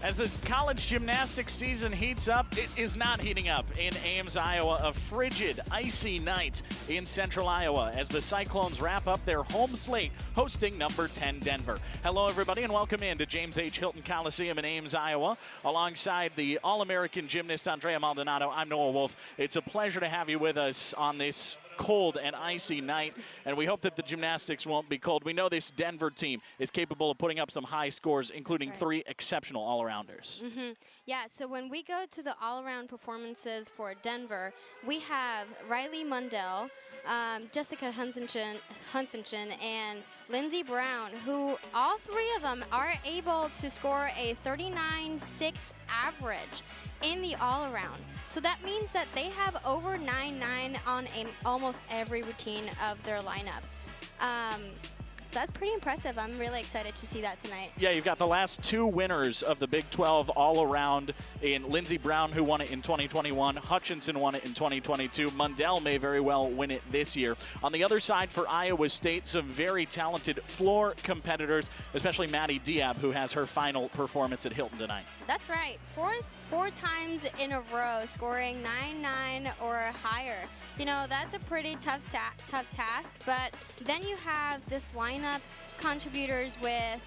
As the college gymnastics season heats up, it is not heating up in Ames, Iowa. A frigid, icy night in central Iowa as the Cyclones wrap up their home slate hosting number 10 Denver. Hello, everybody, and welcome in to James H. Hilton Coliseum in Ames, Iowa. Alongside the All-American gymnast Andrea Maldonado, I'm Noah Wolf. It's a pleasure to have you with us on this cold and icy night, and we hope that the gymnastics won't be cold. We know this Denver team is capable of putting up some high scores, including three exceptional all-arounders. Yeah, so when we go to the all-around performances for Denver, we have Riley Mundell, Jessica Hunsenchen, and Lindsey Brown, who all three of them are able to score a 39.6 average in the all-around. So that means that they have over 9.9 on almost every routine of their lineup. So that's pretty impressive. I'm really excited to see that tonight. Yeah, you've got the last two winners of the Big 12 all-around in Lindsey Brown, who won it in 2021. Hutchinson won it in 2022. Mundell may very well win it this year. On the other side for Iowa State, some very talented floor competitors, especially Maddie Diab, who has her final performance at Hilton tonight. That's right. Four times in a row scoring 9.9 or higher. You know, that's a pretty tough task, but then you have this lineup contributors with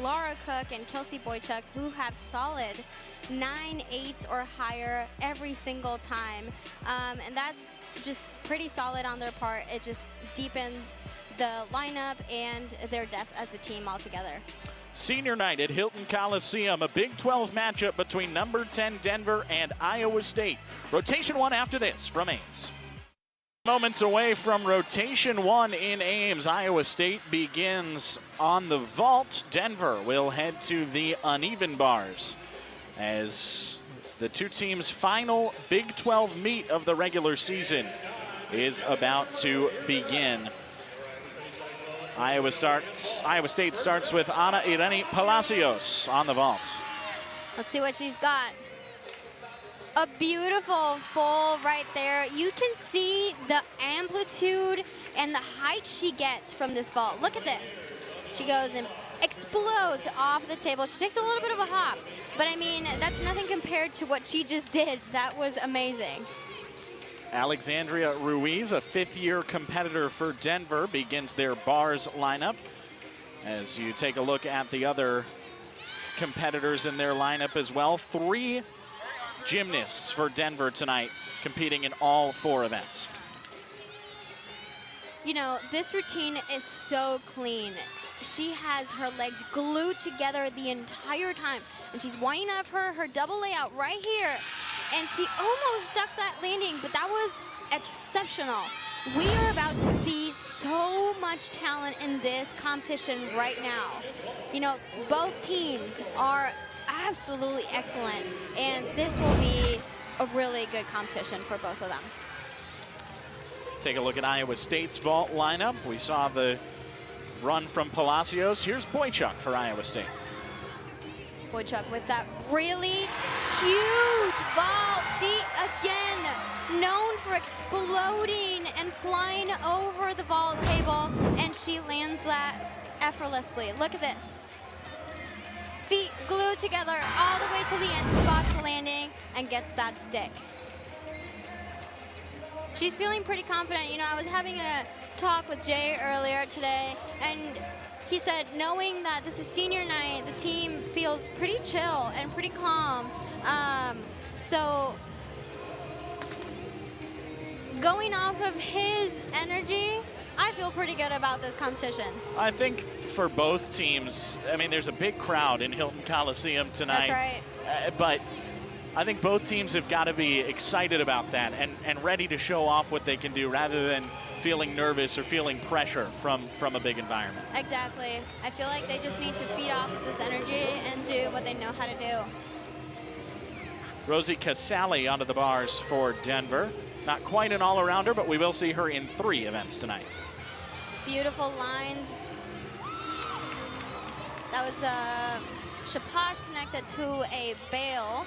Laura Cook and Kelsey Boychuk, who have solid 9.8s or higher every single time. And that's just pretty solid on their part. It just deepens the lineup and their depth as a team altogether. Senior night at Hilton Coliseum, a Big 12 matchup between number 10 Denver and Iowa State. Rotation one after this from Ames. Moments away from rotation one in Ames. Iowa State begins on the vault. Denver will head to the uneven bars as the two teams' final Big 12 meet of the regular season is about to begin. Iowa State starts with Ana Irene Palacios on the vault. Let's see what she's got. A beautiful full right there. You can see the amplitude and the height she gets from this vault. Look at this. She goes and explodes off the table. She takes a little bit of a hop, but I mean, that's nothing compared to what she just did. That was amazing. Alexandria Ruiz, a fifth-year competitor for Denver, begins their bars lineup. As you take a look at the other competitors in their lineup as well, three gymnasts for Denver tonight competing in all four events. You know, this routine is so clean. She has her legs glued together the entire time, and she's winding up her double layout right here. And she almost stuck that landing, but that was exceptional. We are about to see so much talent in this competition right now. You know, both teams are absolutely excellent, and this will be a really good competition for both of them. Take a look at Iowa State's vault lineup. We saw the run from Palacios. Here's Boychuk for Iowa State. Boychuk with that really huge vault. She, again, known for exploding and flying over the vault table, and she lands that effortlessly. Look at this. Feet glued together all the way to the end, spots the landing, and gets that stick. She's feeling pretty confident. You know, I was having a talk with Jay earlier today, and he said, knowing that this is senior night, the team feels pretty chill and pretty calm. So going off of his energy, I feel pretty good about this competition. I think for both teams, I mean, there's a big crowd in Hilton Coliseum tonight. That's right. But I think both teams have got to be excited about that and ready to show off what they can do rather than feeling nervous or feeling pressure from a big environment. Exactly. I feel like they just need to feed off of this energy and do what they know how to do. Rosie Casale onto the bars for Denver. Not quite an all-arounder, but we will see her in 3 events tonight. Beautiful lines. That was Shaposh connected to a bail,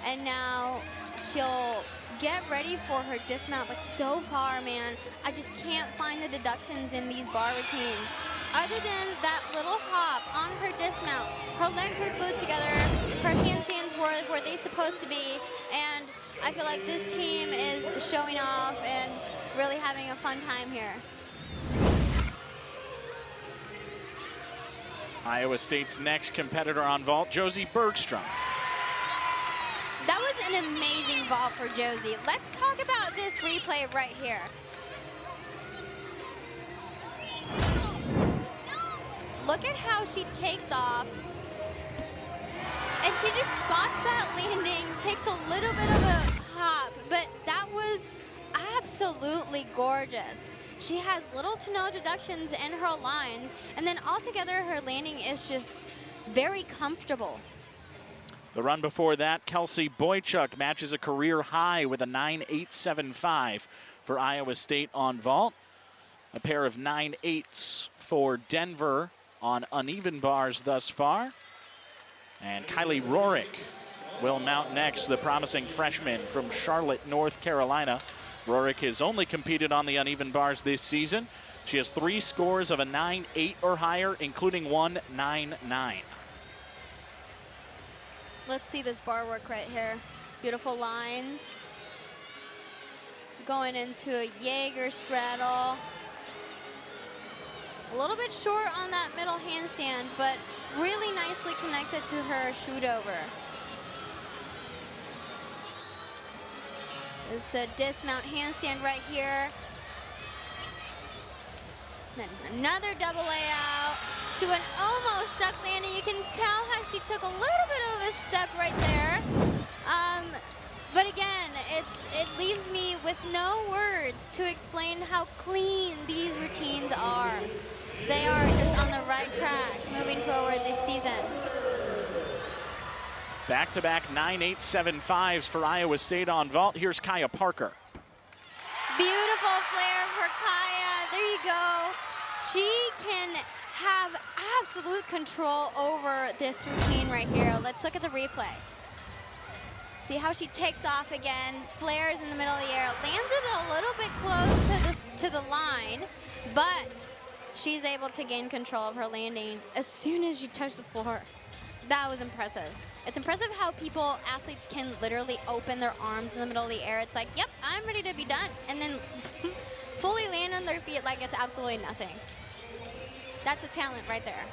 and now she'll get ready for her dismount, but so far, man, I just can't find the deductions in these bar routines. Other than that little hop on her dismount, her legs were glued together, her handstands were where they're supposed to be, and I feel like this team is showing off and really having a fun time here. Iowa State's next competitor on vault, Josie Bergstrom. That was an amazing vault for Josie. Let's talk about this replay right here. Look at how she takes off. And she just spots that landing, takes a little bit of a hop, but that was absolutely gorgeous. She has little to no deductions in her lines, and then altogether her landing is just very comfortable. The run before that, Kelsey Boychuk matches a career high with a 9.875 for Iowa State on vault. A pair of 9.8s for Denver on uneven bars thus far. And Kylie Rorick will mount next, the promising freshman from Charlotte, North Carolina. Rorick has only competed on the uneven bars this season. She has 3 scores of a 9.8 or higher, including one 9.9. Let's see this bar work right here. Beautiful lines. Going into a Jaeger straddle. A little bit short on that middle handstand, but really nicely connected to her shoot over. It's a dismount handstand right here. Then another double layout to an almost stuck landing. You can tell how she took a little bit of a step right there. But again, it leaves me with no words to explain how clean these routines are. They are just on the right track moving forward this season. Back-to-back 9.875s for Iowa State on vault. Here's Kaya Parker. Beautiful flare for Kaya. There you go. She can have absolute control over this routine right here. Let's look at the replay. See how she takes off again, flares in the middle of the air, lands it a little bit close to the line, but she's able to gain control of her landing as soon as she touched the floor. That was impressive. It's impressive how athletes can literally open their arms in the middle of the air. It's like, yep, I'm ready to be done. And then fully land on their feet like it's absolutely nothing. That's a talent right there.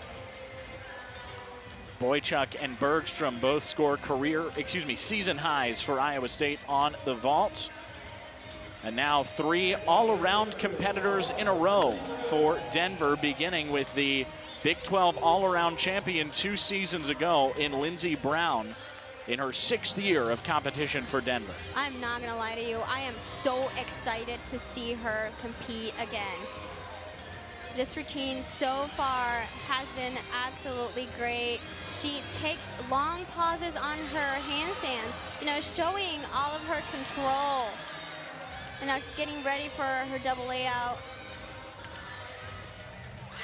Boychuk and Bergstrom both score season highs for Iowa State on the vault. And now 3 all-around competitors in a row for Denver, beginning with the Big 12 all-around champion 2 seasons ago in Lindsey Brown in her 6th year of competition for Denver. I'm not gonna lie to you, I am so excited to see her compete again. This routine so far has been absolutely great. She takes long pauses on her handstands, showing all of her control. And now she's getting ready for her double layout.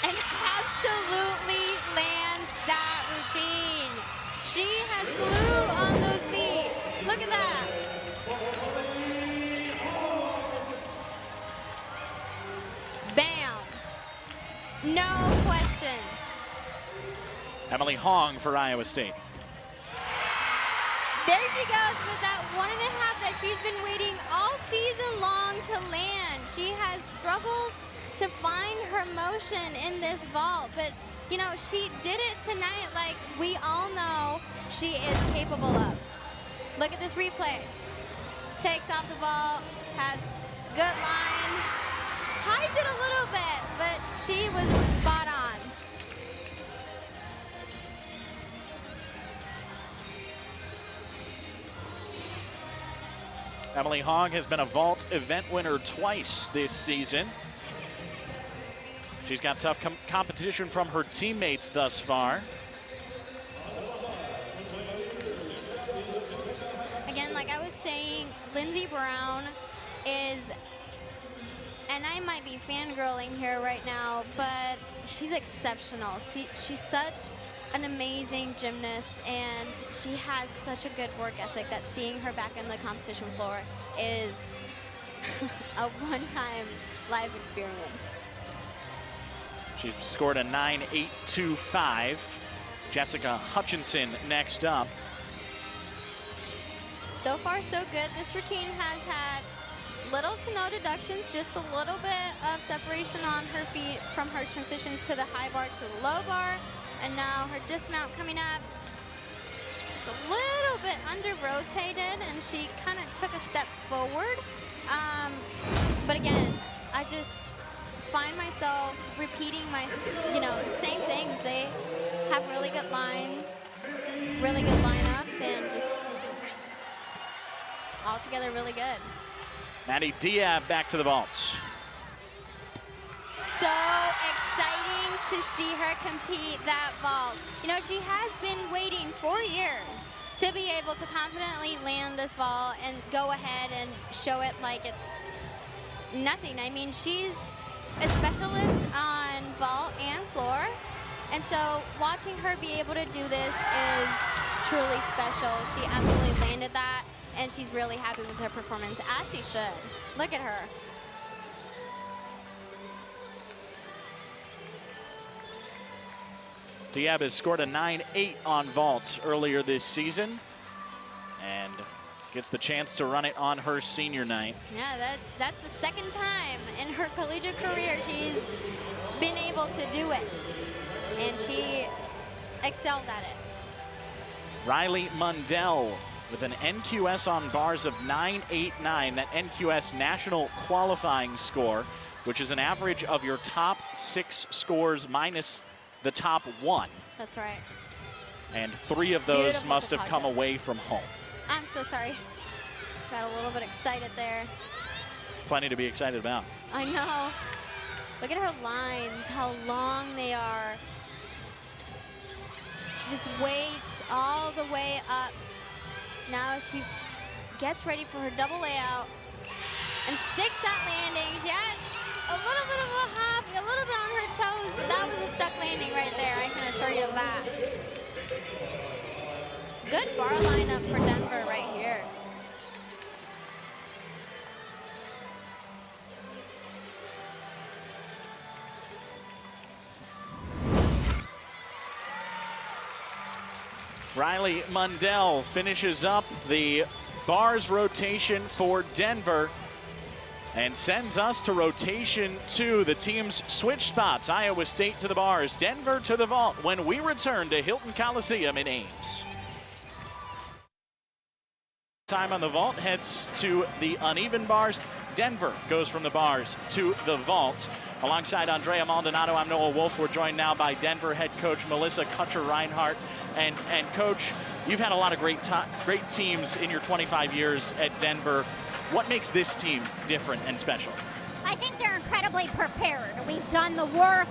And absolutely lands that routine. She has glue on those feet. Look at that. Bam. No question. Emily Hong for Iowa State. There she goes with that 1.5 that she's been waiting all season long to land. She has struggled to find her motion in this vault, but she did it tonight like we all know she is capable of. Look at this replay. Takes off the vault, has good lines, hides it a little bit, but she was spot on. Emily Hong has been a vault event winner twice this season. She's got tough competition from her teammates thus far. Again, like I was saying, Lindsey Brown is, and I might be fangirling here right now, but she's exceptional. She's such an amazing gymnast, and she has such a good work ethic that seeing her back on the competition floor is a one-time life experience. She scored a 9.825. Jessica Hutchinson next up. So far, so good. This routine has had little to no deductions, just a little bit of separation on her feet from her transition to the high bar to the low bar. And now her dismount coming up. It's a little bit under-rotated, and she kind of took a step forward. But again, I just find myself repeating the same things. They have really good lines, really good lineups, and just altogether really good. Maddie Diab back to the vault. So exciting to see her compete that vault. You know, she has been waiting 4 years to be able to confidently land this vault and go ahead and show it like it's nothing. I mean, she's a specialist on vault and floor, and so watching her be able to do this is truly special. She absolutely landed that, and she's really happy with her performance, as she should. Look at her. Diab has scored a 9.8 on vault earlier this season and gets the chance to run it on her senior night. Yeah, that's the second time in her collegiate career she's been able to do it, and she excelled at it. Riley Mundell with an NQS on bars of 9.89, that NQS national qualifying score, which is an average of your top 6 scores minus the top 1. That's right. And 3 of those Beautiful must have deposit. come away from home. I'm so sorry. Got a little bit excited there. Plenty to be excited about. I know. Look at her lines, how long they are. She just waits all the way up. Now she gets ready for her double layout and sticks that landing. She had a little bit of a hop, a little bit on her toes, but that was a stuck landing right there. I can assure you of that. Good bar lineup for Denver right here. Riley Mundell finishes up the bars rotation for Denver and sends us to rotation 2. The teams switch spots. Iowa State to the bars, Denver to the vault when we return to Hilton Coliseum in Ames. Time on the vault heads to the uneven bars. Denver goes from the bars to the vault. Alongside Andrea Maldonado, I'm Noah Wolf. We're joined now by Denver head coach Melissa Kutcher-Reinhardt. And Coach, you've had a lot of great teams in your 25 years at Denver. What makes this team different and special? I think they're incredibly prepared. We've done the work.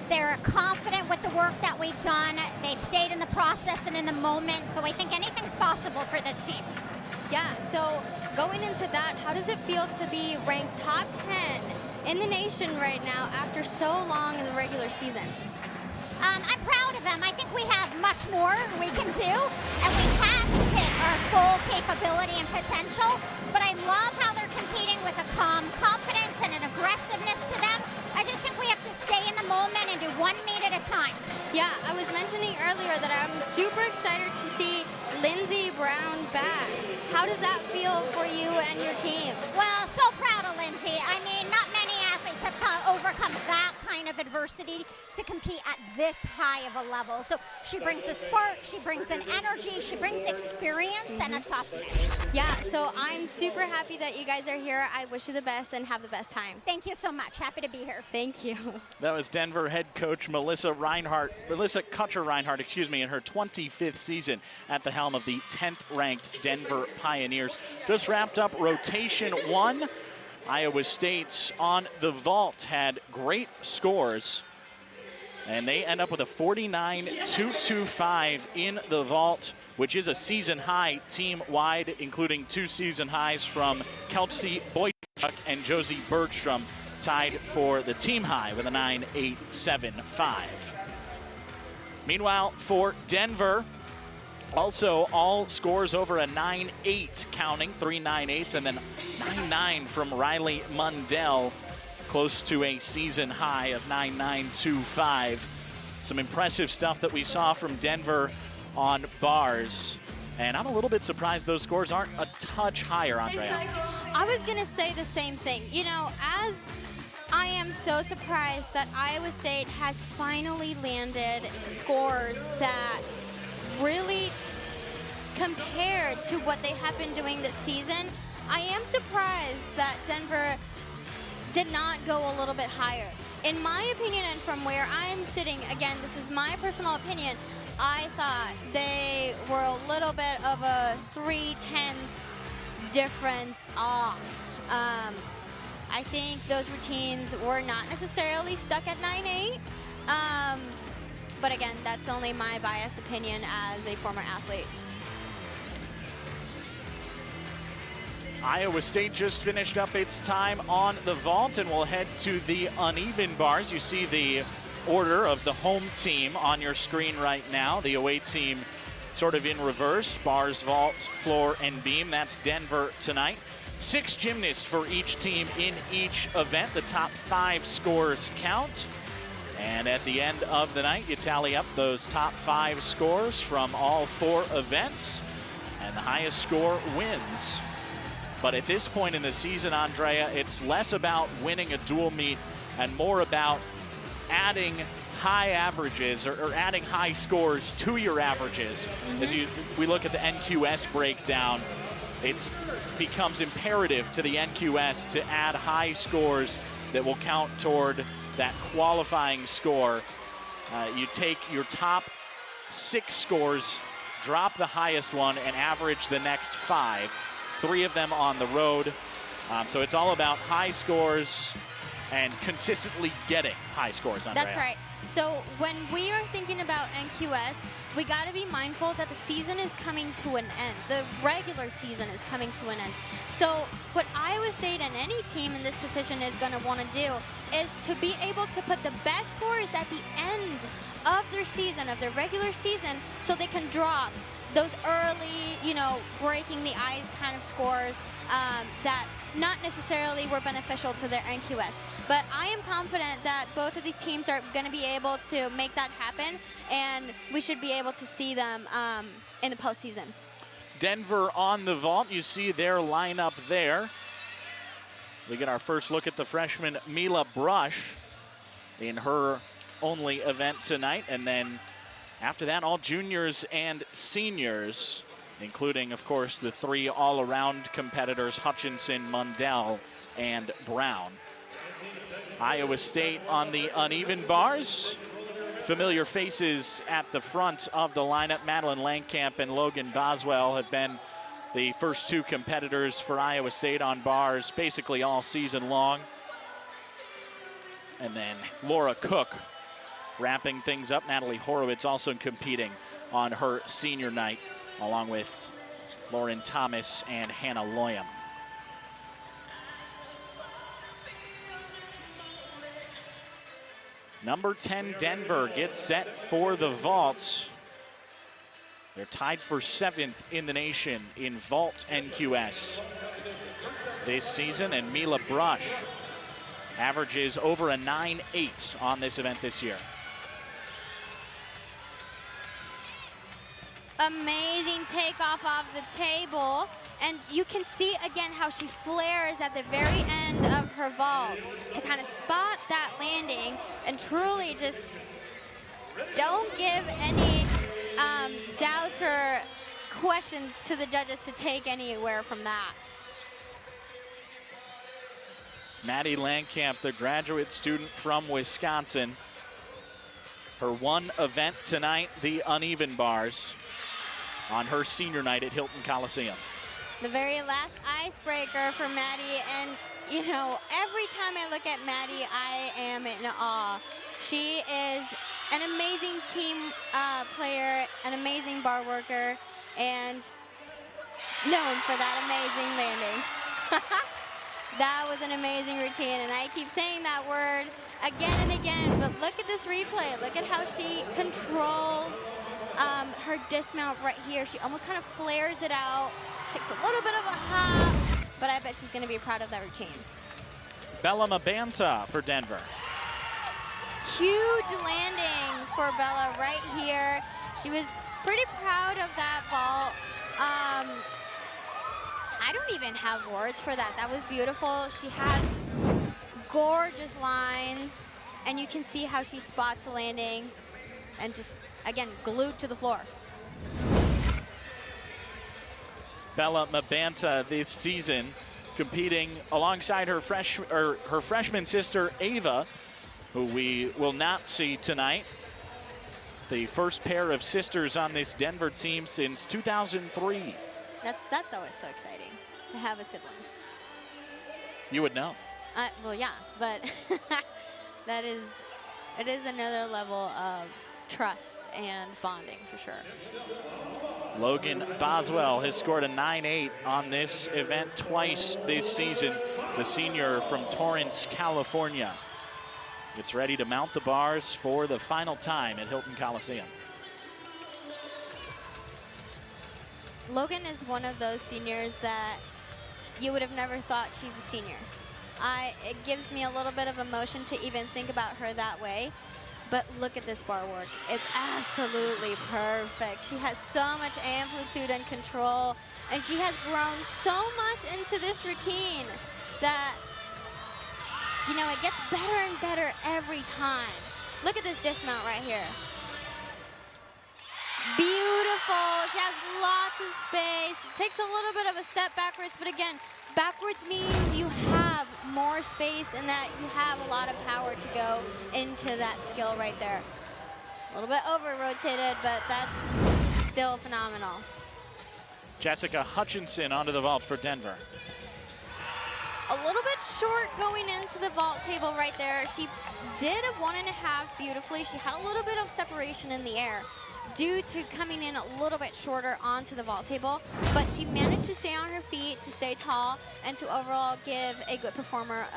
They're confident with the work that we've done. They've stayed in the process and in the moment. So I think anything's possible for this team. Yeah, so going into that, how does it feel to be ranked top 10 in the nation right now after so long in the regular season? I'm proud of them. I think we have much more we can do, and we have hit our full capability and potential, but I love how they're competing with a calm confidence and an aggressiveness to them. I just think we have to stay in the moment and do 1 meet at a time. Yeah, I was mentioning earlier that I'm super excited to see Lindsey Brown back. How does that feel for you and your team? Well, so proud of Lindsey. I mean, not many athletes have overcome that kind of adversity to compete at this high of a level. So she brings a spark, she brings an energy, she brings experience and a toughness. Yeah, so I'm super happy that you guys are here. I wish you the best and have the best time. Thank you so much. Happy to be here. Thank you. That was Denver head coach Melissa Kutcher-Reinhardt, in her 25th season at the helm of the 10th ranked Denver Pioneers. Just wrapped up rotation 1. Iowa State on the vault had great scores, and they end up with a 49.225 in the vault, which is a season high team-wide, including 2 season highs from Kelsey Boychuk and Josie Bergstrom, tied for the team high with a 9.875. Meanwhile, for Denver, also all scores over a 9.8 counting, 3 9.8s, and then 9.9 from Riley Mundell, close to a season high of 9.925. Some impressive stuff that we saw from Denver on bars. And I'm a little bit surprised those scores aren't a touch higher, Andrea. I was going to say the same thing. You know, as I am so surprised that Iowa State has finally landed scores that really compared to what they have been doing this season. I am surprised that Denver did not go a little bit higher. In my opinion, and from where I'm sitting, again, this is my personal opinion, I thought they were a little bit of a 3/10 difference off. I think those routines were not necessarily stuck at 9-8. But again, that's only my biased opinion as a former athlete. Iowa State just finished up its time on the vault, and we'll head to the uneven bars. You see the order of the home team on your screen right now. The away team sort of in reverse. Bars, vault, floor, and beam. That's Denver tonight. 6 gymnasts for each team in each event. The top 5 scores count. And at the end of the night, you tally up those top 5 scores from all 4 events, and the highest score wins. But at this point in the season, Andrea, it's less about winning a dual meet and more about adding high averages or adding high scores to your averages. As we look at the NQS breakdown, it becomes imperative to the NQS to add high scores that will count toward that qualifying score. You take your top 6 scores, drop the highest one, and average the next 5. 3 of them on the road. So it's all about high scores and consistently getting high scores, Andrea. That's right. So when we are thinking about NQS, we got to be mindful that the season is coming to an end. The regular season is coming to an end. So what Iowa State and any team in this position is going to want to do is to be able to put the best scores at the end of their season, of their regular season, so they can drop those early, you know, breaking the ice kind of scores that not necessarily were beneficial to their NQS. But I am confident that both of these teams are going to be able to make that happen, and we should be able to see them in the postseason. Denver on the vault. You see their lineup there. We get our first look at the freshman Mila Brush in her only event tonight, and then after that, all juniors and seniors, including, of course, the 3 all-around competitors, Hutchinson, Mundell, and Brown. Iowa State on the uneven bars. Familiar faces at the front of the lineup. Madeline Langkamp and Logan Boswell have been the first 2 competitors for Iowa State on bars basically all season long. And then Laura Cook wrapping things up. Natalie Horowitz also competing on her senior night, along with Lauren Thomas and Hannah Loyam. Number 10, Denver, gets set for the vault. They're tied for 7th in the nation in vault NQS this season, and Mila Brush averages over a 9.8 on this event this year. Amazing takeoff off the table, and you can see again how she flares at the very end of her vault to kind of spot that landing and truly just don't give any doubts or questions to the judges to take anywhere from that. Maddie Langkamp, the graduate student from Wisconsin. Her one event tonight, the uneven bars, on her senior night at Hilton Coliseum. The very last icebreaker for Maddie, and you know, every time I look at Maddie, I am in awe. She is an amazing team player, an amazing bar worker, and known for that amazing landing. That was an amazing routine, and I keep saying that word again and again, but look at this replay. Look at how she controls her dismount right here. She almost kind of flares it out, takes a little bit of a hop, but I bet she's going to be proud of that routine. Bella Mabanta for Denver. Huge landing for Bella right here. She was pretty proud of that vault. I don't even have words for that. That was beautiful. She has gorgeous lines, and you can see how she spots the landing and just, again, glued to the floor. Bella Mabanta this season competing alongside her freshman sister Ava, who we will not see tonight. It's the first pair of sisters on this Denver team since 2003. That's always so exciting to have a sibling. You would know. Well, yeah, but it is another level of trust and bonding for sure. Logan Boswell has scored a 9.8 on this event twice this season. The senior from Torrance, California, gets ready to mount the bars for the final time at Hilton Coliseum. Logan is one of those seniors that you would have never thought she's a senior. It gives me a little bit of emotion to even think about her that way. But look at this bar work. It's absolutely perfect. She has so much amplitude and control, and she has grown so much into this routine that, you know, it gets better and better every time. Look at this dismount right here. Beautiful. She has lots of space. She takes a little bit of a step backwards, but again, backwards means you have more space and that you have a lot of power to go into that skill right there. A little bit over rotated, but that's still phenomenal. Jessica Hutchinson onto the vault for Denver. A little bit short going into the vault table right there. She did a 1.5 beautifully. She had a little bit of separation in the air due to coming in a little bit shorter onto the vault table, but she managed to stay on her feet, to stay tall, and to overall give a good performance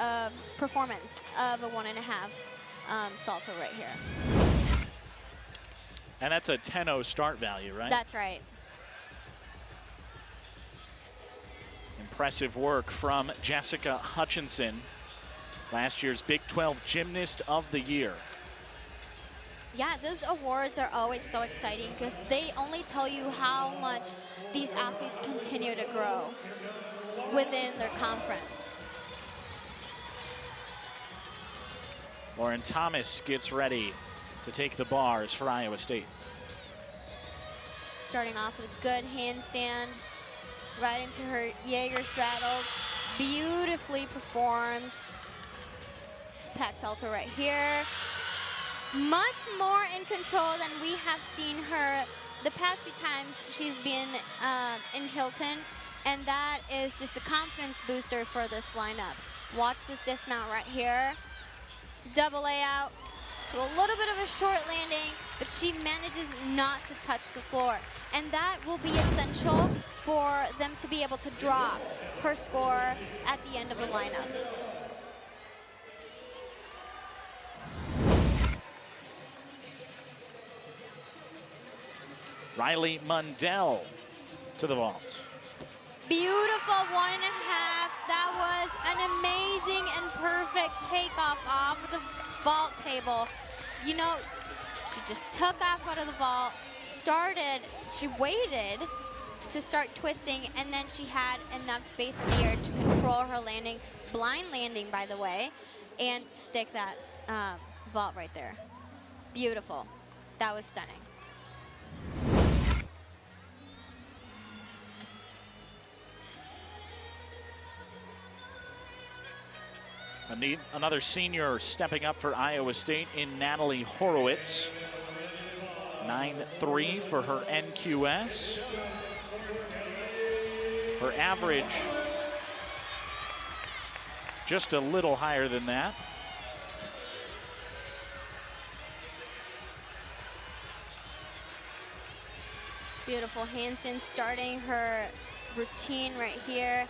of a 1.5 salto right here. And that's a 10.0 start value, right? That's right. Impressive work from Jessica Hutchinson, last year's Big 12 Gymnast of the Year. Yeah, those awards are always so exciting because they only tell you how much these athletes continue to grow within their conference. Lauren Thomas gets ready to take the bars for Iowa State. Starting off with a good handstand, right into her Jaeger straddled, beautifully performed. Pack salto right here. Much more in control than we have seen her the past few times she's been in Hilton, and that is just a confidence booster for this lineup. Watch this dismount right here. Double layout to a little bit of a short landing, but she manages not to touch the floor, and that will be essential for them to be able to drop her score at the end of the lineup. Riley Mundell to the vault. Beautiful 1.5. That was an amazing and perfect takeoff off of the vault table. You know, she just took off out of the vault, she waited to start twisting, and then she had enough space in the air to control her landing, blind landing by the way, and stick that vault right there. Beautiful. That was stunning. Another senior stepping up for Iowa State in Natalie Horowitz. 9.3 for her NQS. Her average just a little higher than that. Beautiful handstand starting her routine right here.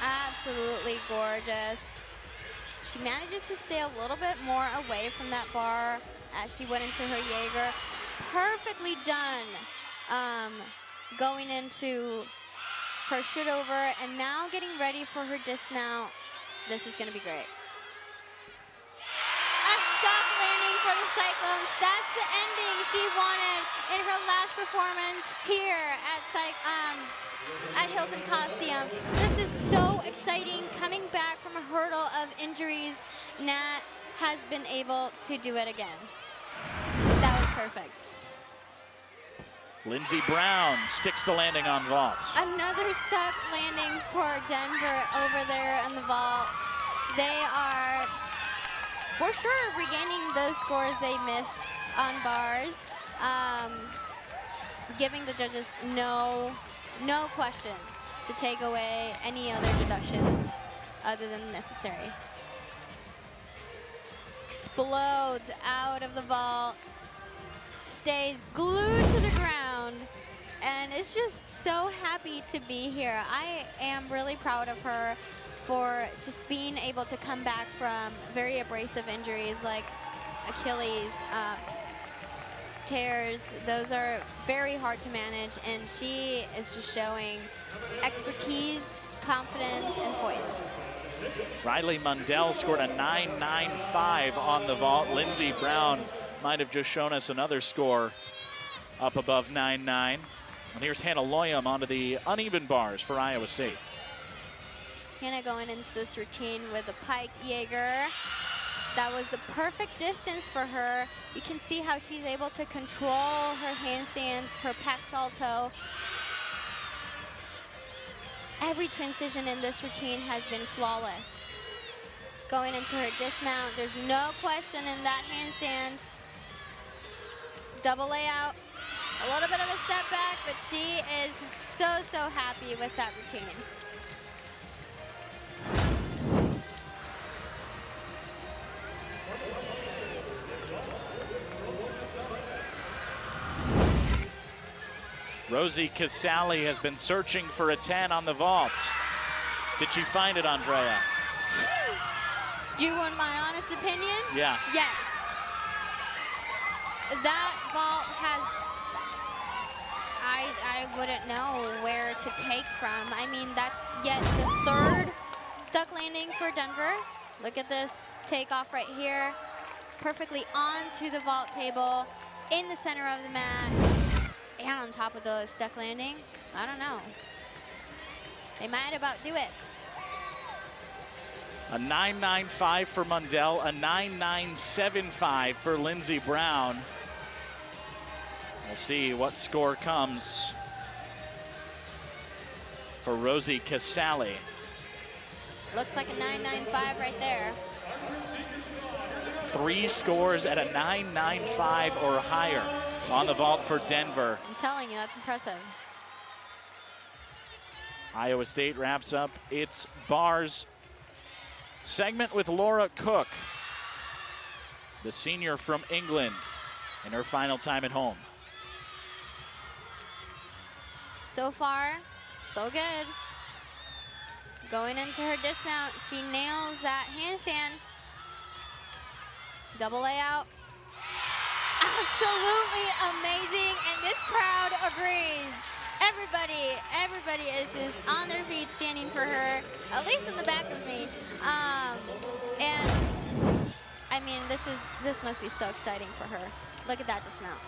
Absolutely gorgeous. She manages to stay a little bit more away from that bar as she went into her Jaeger. Perfectly done going into her shoot over, and now getting ready for her dismount. This is gonna be great. A stuck landing for the Cyclones. That's the ending she wanted in her last performance here at Hilton Coliseum. This is so exciting. Coming back from a hurdle of injuries, Nat has been able to do it again. That was perfect. Lindsey Brown sticks the landing on vault. Another stuck landing for Denver over there on the vault. They are for sure regaining those scores they missed on bars, giving the judges no question to take away any other deductions other than necessary. Explodes out of the vault, stays glued to the ground, and is just so happy to be here. I am really proud of her for just being able to come back from very abrasive injuries like Achilles tears. Those are very hard to manage, and she is just showing expertise, confidence, and poise. Riley Mundell scored a 9.95 on the vault. Lindsey Brown might have just shown us another score up above 9.9. And here's Hannah Loyam onto the uneven bars for Iowa State. Hannah going into this routine with a piked Jaeger. That was the perfect distance for her. You can see how she's able to control her handstands, her pack salto. Every transition in this routine has been flawless. Going into her dismount, there's no question in that handstand. Double layout, a little bit of a step back, but she is so happy with that routine. Rosie Casale has been searching for a 10 on the vault. Did she find it, Andrea? Do you want my honest opinion? Yeah. Yes. That vault has, I wouldn't know where to take from. I mean, that's yet the third stuck landing for Denver. Look at this takeoff right here. Perfectly onto the vault table, in the center of the mat. And on top of the stuck landing, I don't know. They might about do it. A 9.95 for Mundell, a 9.975 for Lindsey Brown. We'll see what score comes for Rosie Casale. Looks like a 9.95 right there. 3 scores at a 9.95 or higher on the vault for Denver. I'm telling you, that's impressive. Iowa State wraps up its bars segment with Laura Cook, the senior from England, in her final time at home. So far, so good. Going into her dismount, she nails that handstand. Double layout. Absolutely amazing, and this crowd agrees. Everybody is just on their feet standing for her, at least in the back of me. And I mean, this must be so exciting for her. Look at that dismount.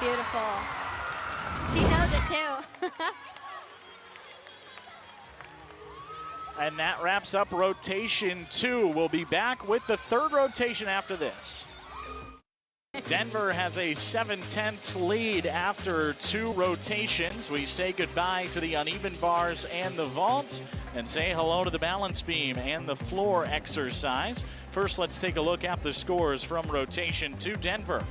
Beautiful. She knows it too. And that wraps up rotation 2. We'll be back with the third rotation after this. Denver has a 7/10 lead after 2 rotations. We say goodbye to the uneven bars and the vault and say hello to the balance beam and the floor exercise. First, let's take a look at the scores from rotation 2. Denver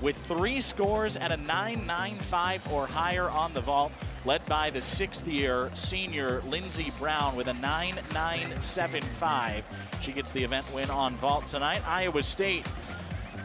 with 3 scores at a 9.95 or higher on the vault, led by the 6th-year senior Lindsey Brown with a 9.975. She gets the event win on vault tonight. Iowa State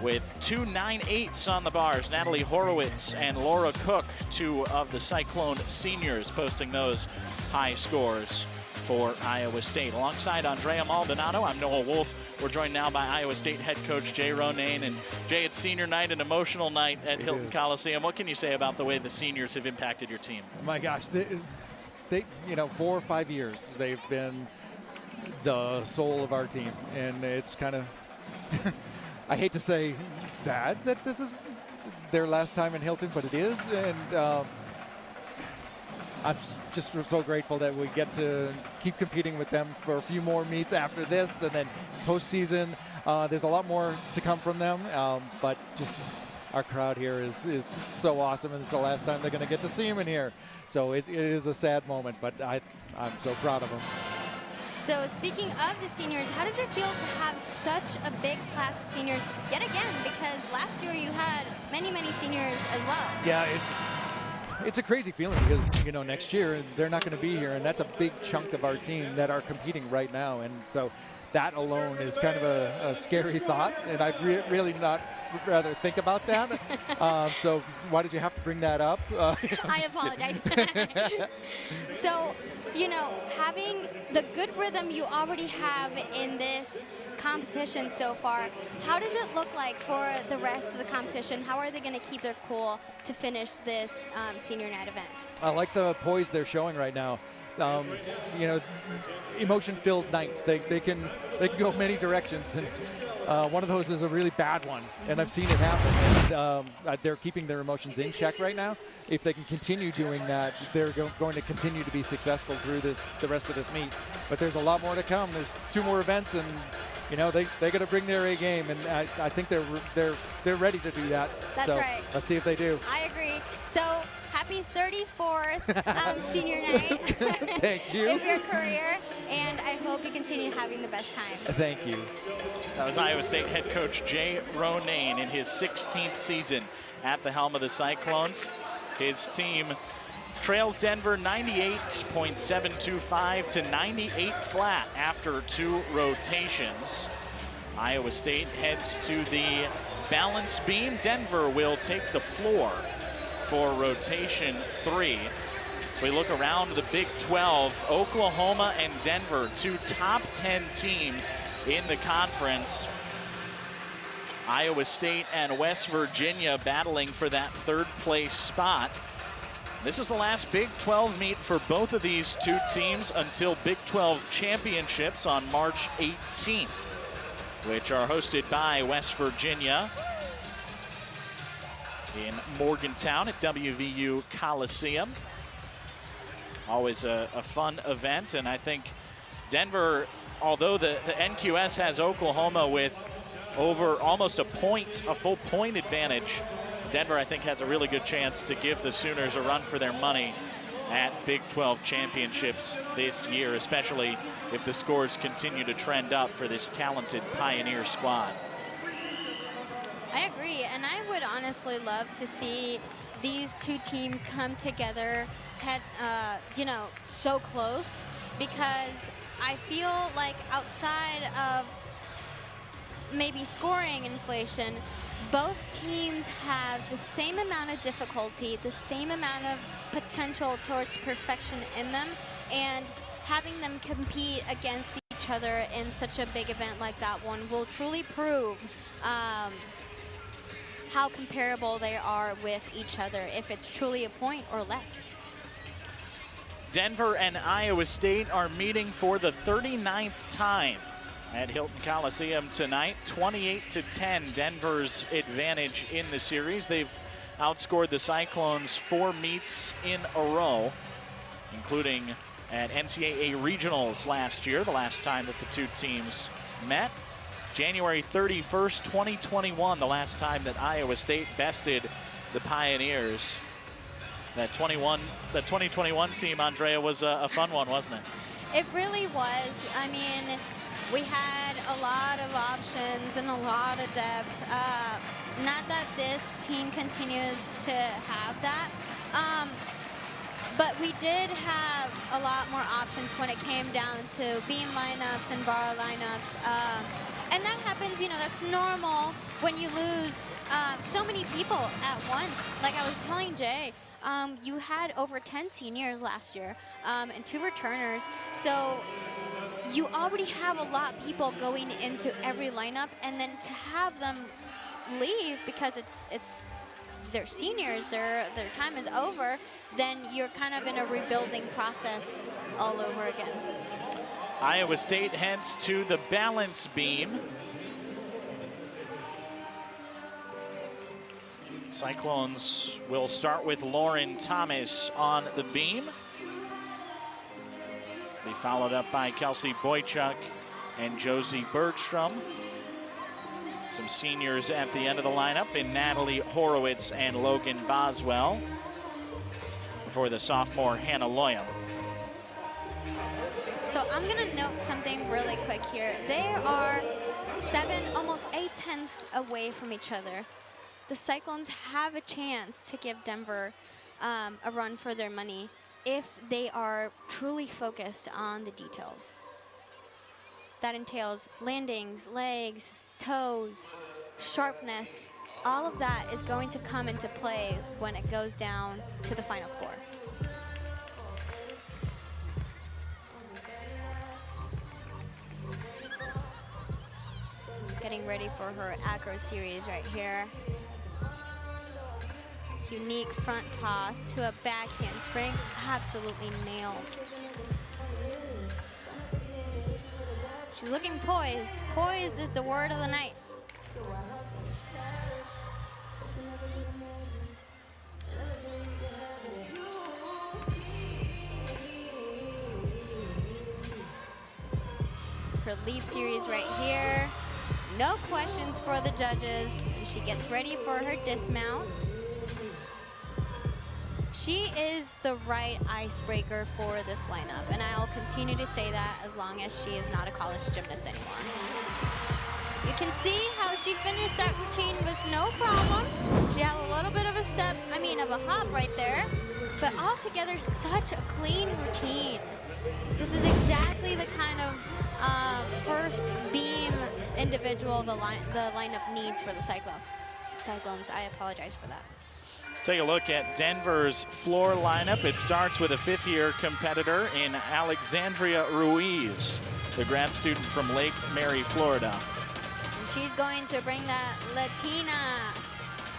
with 2 9.8s on the bars. Natalie Horowitz and Laura Cook, 2 of the Cyclone seniors, posting those high scores for Iowa State. Alongside Andrea Maldonado, I'm Noah Wolf. We're joined now by Iowa State head coach Jay Ronayne. And Jay, it's senior night, an emotional night at Hilton Coliseum. What can you say about the way the seniors have impacted your team? Oh my gosh, they 4 or 5 years, they've been the soul of our team. And it's kind of, I hate to say sad that this is their last time in Hilton, but it is. And I'm just so grateful that we get to keep competing with them for a few more meets after this, and then postseason. There's a lot more to come from them, but just our crowd here is so awesome, and it's the last time they're going to get to see them in here. So it is a sad moment, but I'm so proud of them. So speaking of the seniors, how does it feel to have such a big class of seniors yet again? Because last year you had many, many seniors as well. Yeah, it's a crazy feeling because, you know, next year they're not going to be here, and that's a big chunk of our team that are competing right now. And so that alone is kind of a scary thought, and I'd really not rather think about that. So why did you have to bring that up? I apologize. So, you know, having the good rhythm you already have in this competition so far, how does it look like for the rest of the competition? How are they going to keep their cool to finish this senior night event? I like the poise they're showing right now. You know, emotion-filled nights. They can go many directions, and one of those is a really bad one, and I've seen it happen. And they're keeping their emotions in check right now. If they can continue doing that, they're going to continue to be successful through the rest of this meet. But there's a lot more to come. There's 2 more events, and you know they got to bring their A game, and I think they're ready to do that. That's so right. Let's see if they do. I agree. So happy 34th senior night. Thank you. Of your career, and I hope you continue having the best time. Thank you. That was Iowa State head coach Jay Ronayne in his 16th season at the helm of the Cyclones. His team trails Denver 98.725 to 98 flat after 2 rotations. Iowa State heads to the balance beam. Denver will take the floor for rotation 3. So we look around the Big 12, Oklahoma and Denver, 2 top 10 teams in the conference. Iowa State and West Virginia battling for that 3rd place spot. This is the last Big 12 meet for both of these 2 teams until Big 12 championships on March 18th, which are hosted by West Virginia in Morgantown at WVU Coliseum. Always a fun event, and I think Denver, although the NQS has Oklahoma with over almost a full point advantage, Denver, I think, has a really good chance to give the Sooners a run for their money at Big 12 championships this year, especially if the scores continue to trend up for this talented Pioneer squad. I agree, and I would honestly love to see these 2 teams come together, you know, so close, because I feel like outside of maybe scoring inflation, both teams have the same amount of difficulty, the same amount of potential towards perfection in them, and having them compete against each other in such a big event like that one will truly prove how comparable they are with each other, if it's truly a point or less. Denver and Iowa State are meeting for the 39th time at Hilton Coliseum tonight. 28-10, Denver's advantage in the series. They've outscored the Cyclones 4 meets in a row, including at NCAA Regionals last year, the last time that the 2 teams met. January 31st, 2021, the last time that Iowa State bested the Pioneers. That 2021 team, Andrea, was a fun one, wasn't it? It really was. I mean, we had a lot of options and a lot of depth. Not that this team continues to have that, but we did have a lot more options when it came down to beam lineups and bar lineups. And that happens, you know, that's normal when you lose so many people at once. Like I was telling Jay, you had over 10 seniors last year and 2 returners. So you already have a lot of people going into every lineup, and then to have them leave because they're seniors, their time is over, then you're kind of in a rebuilding process all over again. Iowa State heads to the balance beam. Cyclones will start with Lauren Thomas on the beam. Be followed up by Kelsey Boychuk and Josie Bergstrom. Some seniors at the end of the lineup in Natalie Horowitz and Logan Boswell. Before the sophomore Hannah Loyam. So I'm going to note something really quick here. They are 7, almost 8/10 away from each other. The Cyclones have a chance to give Denver a run for their money if they are truly focused on the details. That entails landings, legs, toes, sharpness. All of that is going to come into play when it goes down to the final score. Getting ready for her acro series right here. Unique front toss to a back handspring, absolutely nailed. She's looking poised. Poised is the word of the night. Her leap series right here. No questions for the judges. She gets ready for her dismount. She is the right icebreaker for this lineup, and I'll continue to say that as long as she is not a college gymnast anymore. You can see how she finished that routine with no problems. She had a little bit of a step, of a hop right there, but altogether such a clean routine. This is exactly the kind of first beam individual the lineup needs for the Cyclones. I apologize for that. Take a look at Denver's floor lineup. It starts with a 5th-year competitor in Alexandria Ruiz, the grad student from Lake Mary, Florida. And she's going to bring that Latina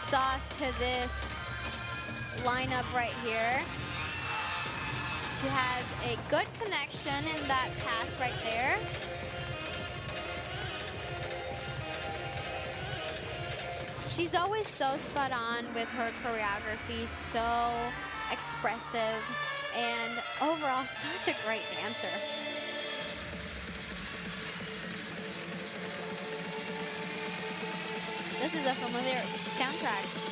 sauce to this lineup right here. She has a good connection in that pass right there. She's always so spot on with her choreography, so expressive, and overall such a great dancer. This is a familiar soundtrack.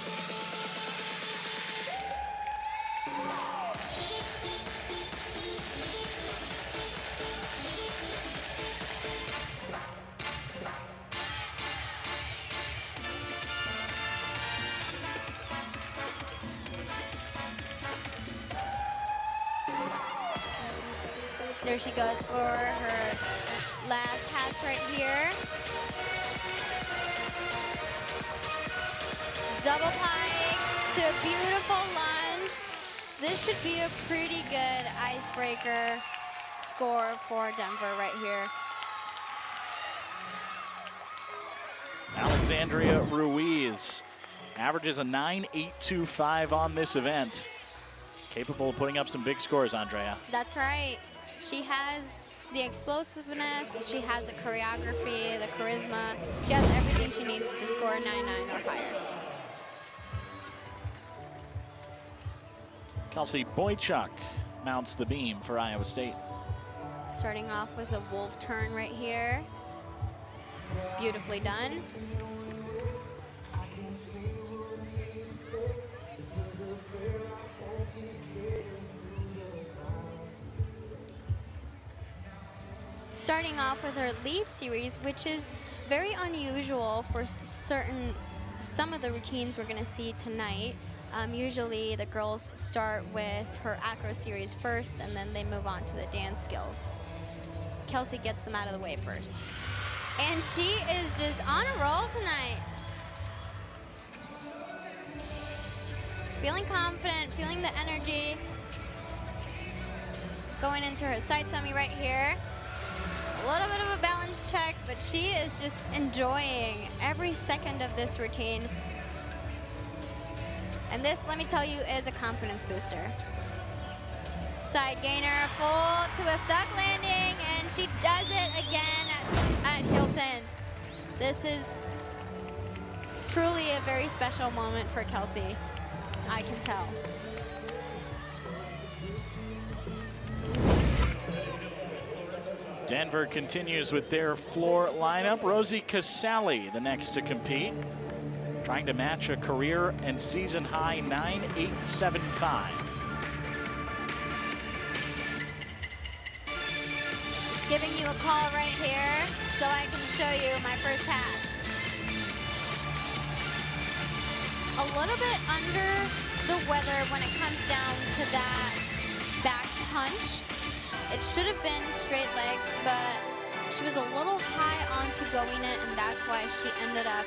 There she goes for her last pass right here. Double pike to a beautiful lunge. This should be a pretty good icebreaker score for Denver right here. Alexandria Ruiz averages a 9.825 on this event. Capable of putting up some big scores, Andrea. That's right. She has the explosiveness, she has the choreography, the charisma. She has everything she needs to score 9.9 or higher. Kelsey Boychuk mounts the beam for Iowa State. Starting off with a wolf turn right here. Beautifully done. Starting off with her leap series, which is very unusual for some of the routines we're going to see tonight. Usually the girls start with her acro series first, and then they move on to the dance skills. Kelsey gets them out of the way first. And she is just on a roll tonight. Feeling confident, feeling the energy. Going into her side tummy right here. A little bit of a balance check, but she is just enjoying every second of this routine. And this, let me tell you, is a confidence booster. Side gainer, full to a stuck landing, and she does it again at Hilton. This is truly a very special moment for Kelsey. I can tell. Denver continues with their floor lineup. Rosie Casali, the next to compete, trying to match a career and season high 9.875. Giving you a call right here so I can show you my first pass. A little bit under the weather when it comes down to that back punch. It should have been straight legs, but she was a little high onto going it, and that's why she ended up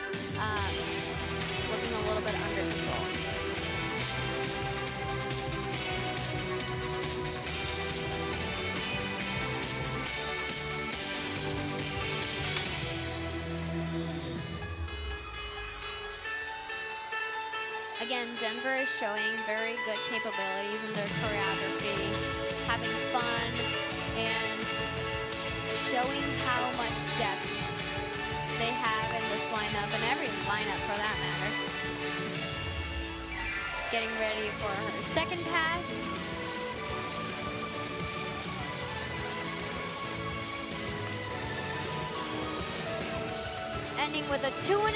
looking a little bit under control. Again, Denver is showing very good capabilities in their choreography, having fun, and showing how much depth they have in this lineup, and every lineup for that matter. Just getting ready for her second pass. Ending with a 2.5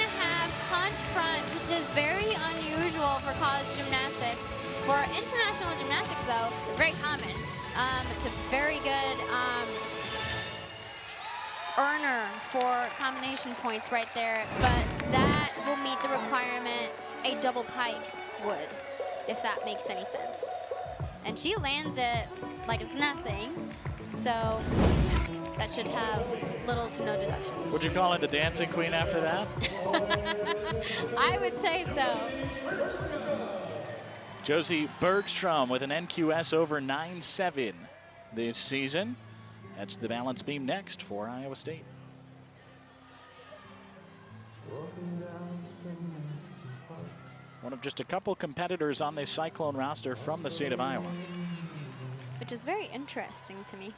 punch front, which is very unusual for college gymnastics. For international gymnastics, though, it's very common. It's a very good earner for combination points right there, but that will meet the requirement a double pike would, if that makes any sense. And she lands it like it's nothing, so that should have little to no deductions. Would you call it the dancing queen after that? I would say so. Josie Bergstrom with an NQS over 9.7 this season. That's the balance beam next for Iowa State. One of just a couple competitors on this Cyclone roster from the state of Iowa. Which is very interesting to me.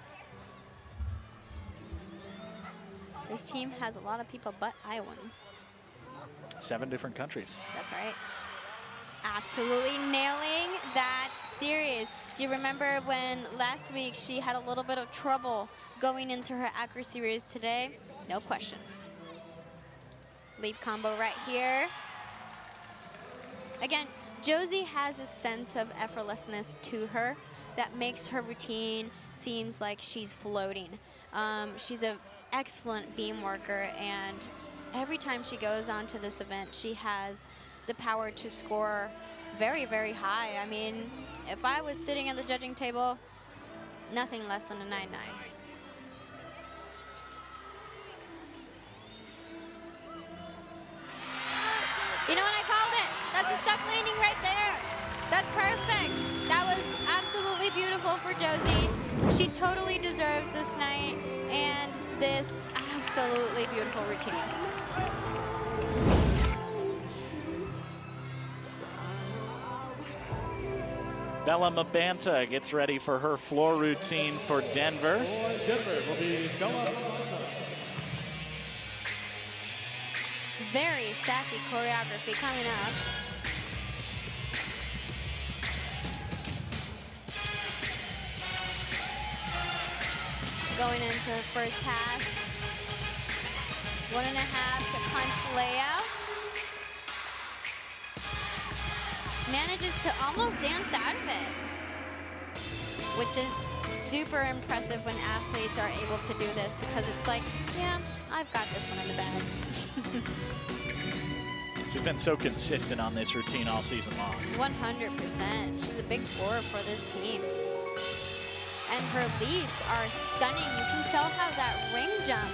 This team has a lot of people but Iowans. 7 different countries. That's right. Absolutely nailing that series. Do you remember when last week she had a little bit of trouble going into her accuracy series today? No question. Leap combo right here. Again, Josie has a sense of effortlessness to her that makes her routine seems like she's floating. She's an excellent beam worker, and every time she goes onto this event, she has the power to score very, very high. I mean, if I was sitting at the judging table, nothing less than a 9.9. You know what I called it? That's a stuck landing right there. That's perfect. That was absolutely beautiful for Josie. She totally deserves this night and this absolutely beautiful routine. Bella Mabanta gets ready for her floor routine for Denver. For Denver will be Bella. Very sassy choreography coming up. Going into the first pass. 1.5 to punch layout. Manages to almost dance out of it, which is super impressive when athletes are able to do this, because it's like, yeah, I've got this one in the bag. She's been so consistent on this routine all season long. 100%. She's a big scorer for this team. And her leaps are stunning. You can tell how that ring jump,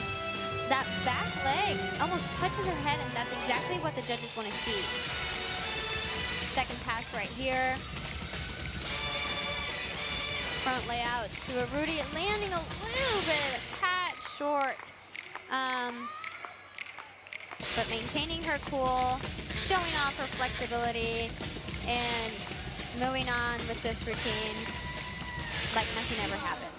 that back leg almost touches her head, and that's exactly what the judges want to see. Second pass right here. Front layout to a Rudy, landing a little bit pat short. But maintaining her cool, showing off her flexibility, and just moving on with this routine like nothing ever happened.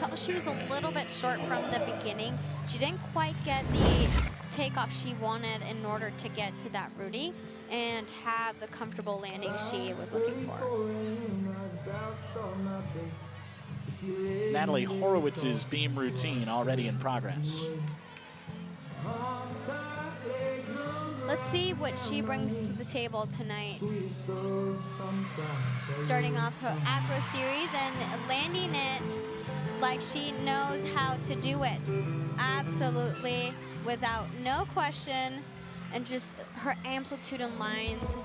felt she was a little bit short from the beginning. She didn't quite get the takeoff she wanted in order to get to that Rudy and have the comfortable landing she was looking for. Natalie Horowitz's beam routine already in progress. Let's see what she brings to the table tonight. Starting off her acro series and landing it like she knows how to do it. Absolutely, without no question, and just her amplitude and lines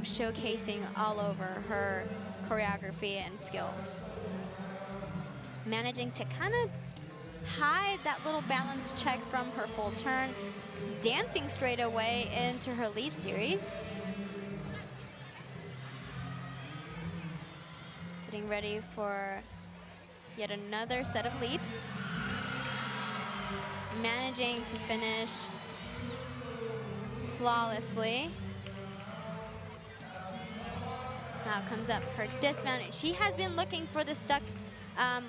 showcasing all over her choreography and skills. Managing to kind of hide that little balance check from her full turn, dancing straight away into her leap series. Getting ready for yet another set of leaps. Managing to finish flawlessly. Now comes up her dismount. She has been looking for the stuck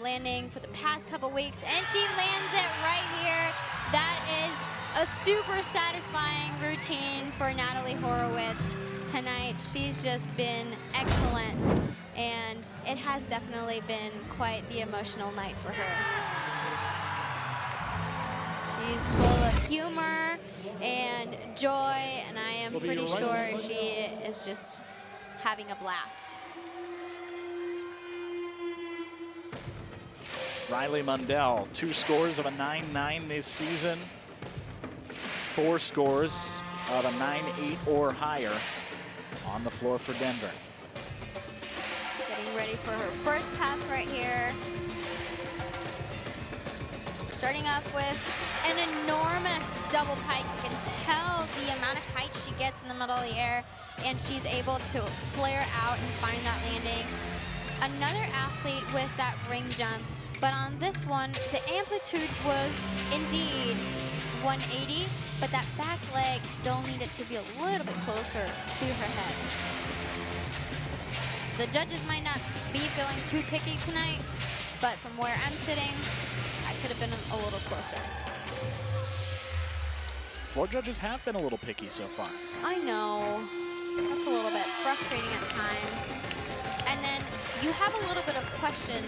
landing for the past couple weeks, and she lands it right here. That is a super satisfying routine for Natalie Horowitz tonight. She's just been excellent, and it has definitely been quite the emotional night for her. She's full of humor and joy, and I am pretty sure she is just having a blast. Riley Mundell, 2 scores of a 9-9 this season, 4 scores of a 9-8 or higher on the floor for Denver. Getting ready for her first pass right here. Starting off with an enormous double pike. You can tell the amount of height she gets in the middle of the air, and she's able to flare out and find that landing. Another athlete with that ring jump. But on this one, the amplitude was indeed 180, but that back leg still needed to be a little bit closer to her head. The judges might not be feeling too picky tonight, but from where I'm sitting, I could have been a little closer. Floor judges have been a little picky so far. I know. That's a little bit frustrating at times. And then you have a little bit of question.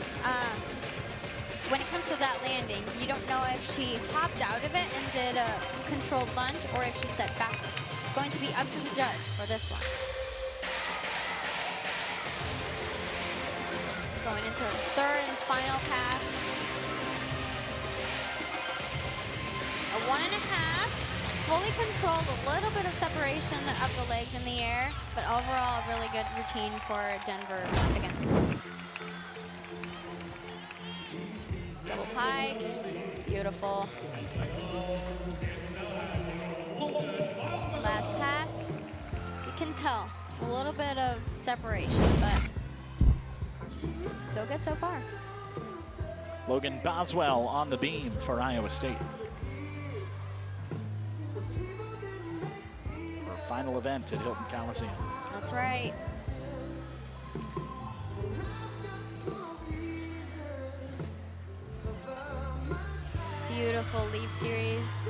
When it comes to that landing, you don't know if she hopped out of it and did a controlled lunge or if she stepped backwards. It's going to be up to the judge for this one. Going into her third and final pass. A 1.5, fully controlled, a little bit of separation of the legs in the air, but overall a really good routine for Denver once again. Double pike, beautiful. Last pass, you can tell a little bit of separation, but so good so far. Logan Boswell on the beam for Iowa State. Our final event at Hilton Coliseum. That's right. Beautiful leap series.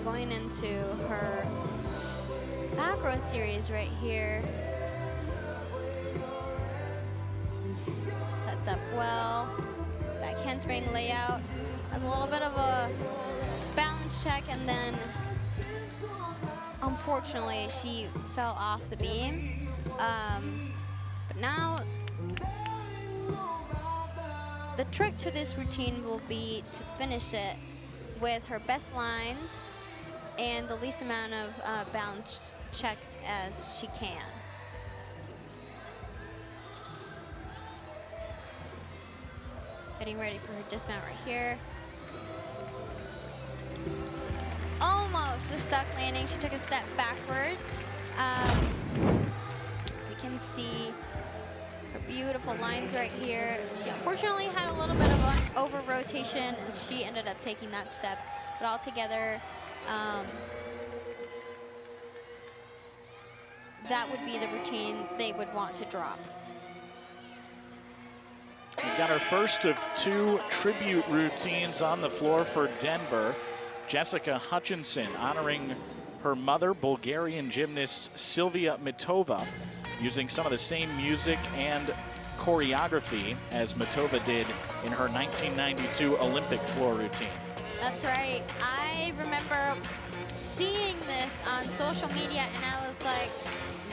Going into her acro series right here. Sets up well. Back handspring layout. Has a little bit of a balance check, and then unfortunately she fell off the beam. But now the trick to this routine will be to finish it with her best lines and the least amount of balance checks as she can. Getting ready for her dismount right here. Almost a stuck landing. She took a step backwards. So we can see her beautiful lines right here. She unfortunately had a little bit of an over rotation, and she ended up taking that step. But altogether, that would be the routine they would want to drop. We've got our first of 2 tribute routines on the floor for Denver. Jessica Hutchinson honoring her mother, Bulgarian gymnast Silvia Mitova, using some of the same music and choreography as Mitova did in her 1992 Olympic floor routine. That's right. I remember seeing this on social media, and I was like,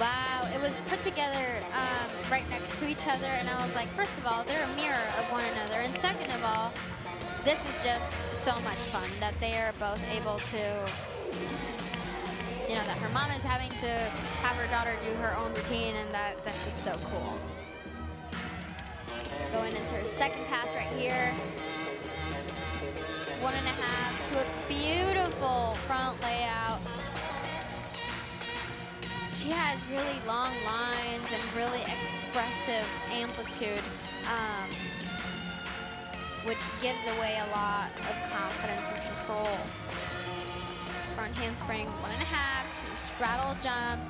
wow. It was put together right next to each other, and I was like, first of all, they're a mirror of one another, and second of all, this is just so much fun that they are both able to, you know, that her mom is having to have her daughter do her own routine, and that's just so cool. Going into her second pass right here. 1.5 to a beautiful front layout. She has really long lines and really expressive amplitude, which gives away a lot of confidence and control. Front handspring, 1.5 to straddle jump.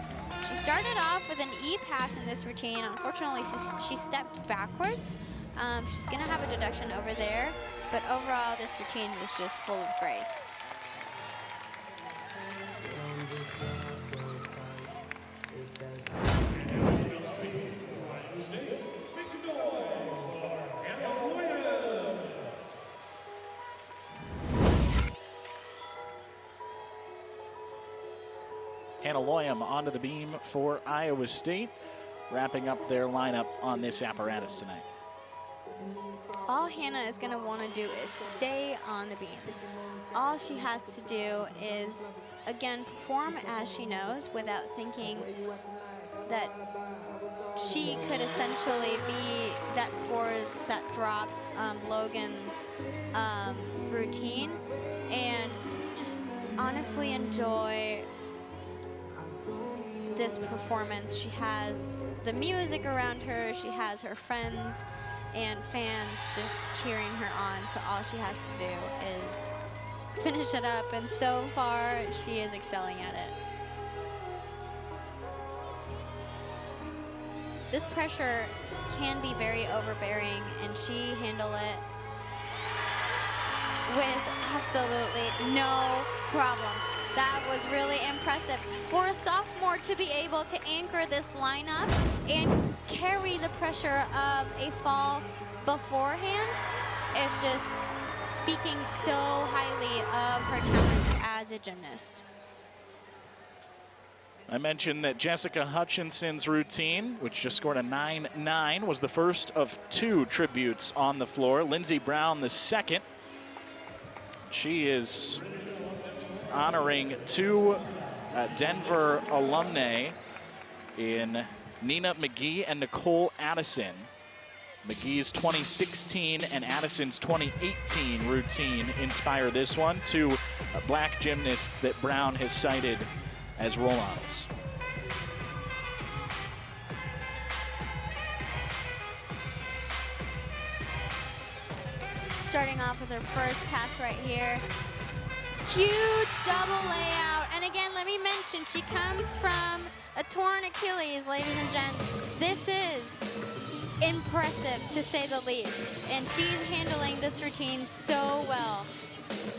She started off with an E pass in this routine. Unfortunately, she stepped backwards. She's gonna have a deduction over there, but overall, this routine was just full of grace. Hannah Loyam onto the beam for Iowa State, wrapping up their lineup on this apparatus tonight. All Hannah is going to want to do is stay on the beam. All she has to do is, again, perform as she knows without thinking that she could essentially be that score that drops Logan's routine, and just honestly enjoy this performance. She has the music around her, she has her friends and fans just cheering her on, so all she has to do is finish it up, and so far she is excelling at it. This pressure can be very overbearing, and she handled it with absolutely no problem. That was really impressive. For a sophomore to be able to anchor this lineup and carry the pressure of a fall beforehand is just speaking so highly of her talents as a gymnast. I mentioned that Jessica Hutchinson's routine, which just scored a 9.9, was the first of 2 tributes on the floor. Lindsey Brown, the second. She is honoring 2 Denver alumnae in Nina McGee and Nicole Addison. McGee's 2016 and Addison's 2018 routine inspire this one. 2 black gymnasts that Brown has cited as role models. Starting off with her first pass right here. Huge double layout. And again, let me mention, she comes from a torn Achilles, ladies and gents. This is impressive, to say the least. And she's handling this routine so well.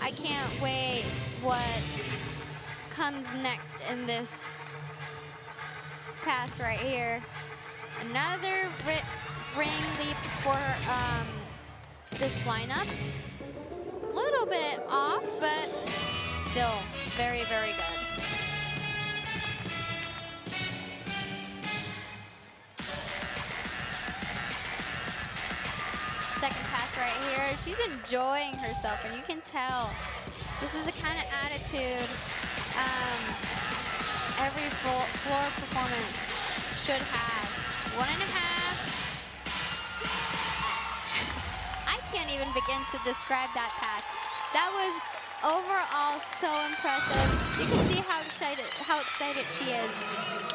I can't wait what comes next in this pass right here. Another ring leap for this lineup. A little bit off, but still very, very good. Second pass right here. She's enjoying herself, and you can tell this is the kind of attitude every floor performance should have. 1.5. I can't even begin to describe that pass. That was overall so impressive. You can see how excited she is.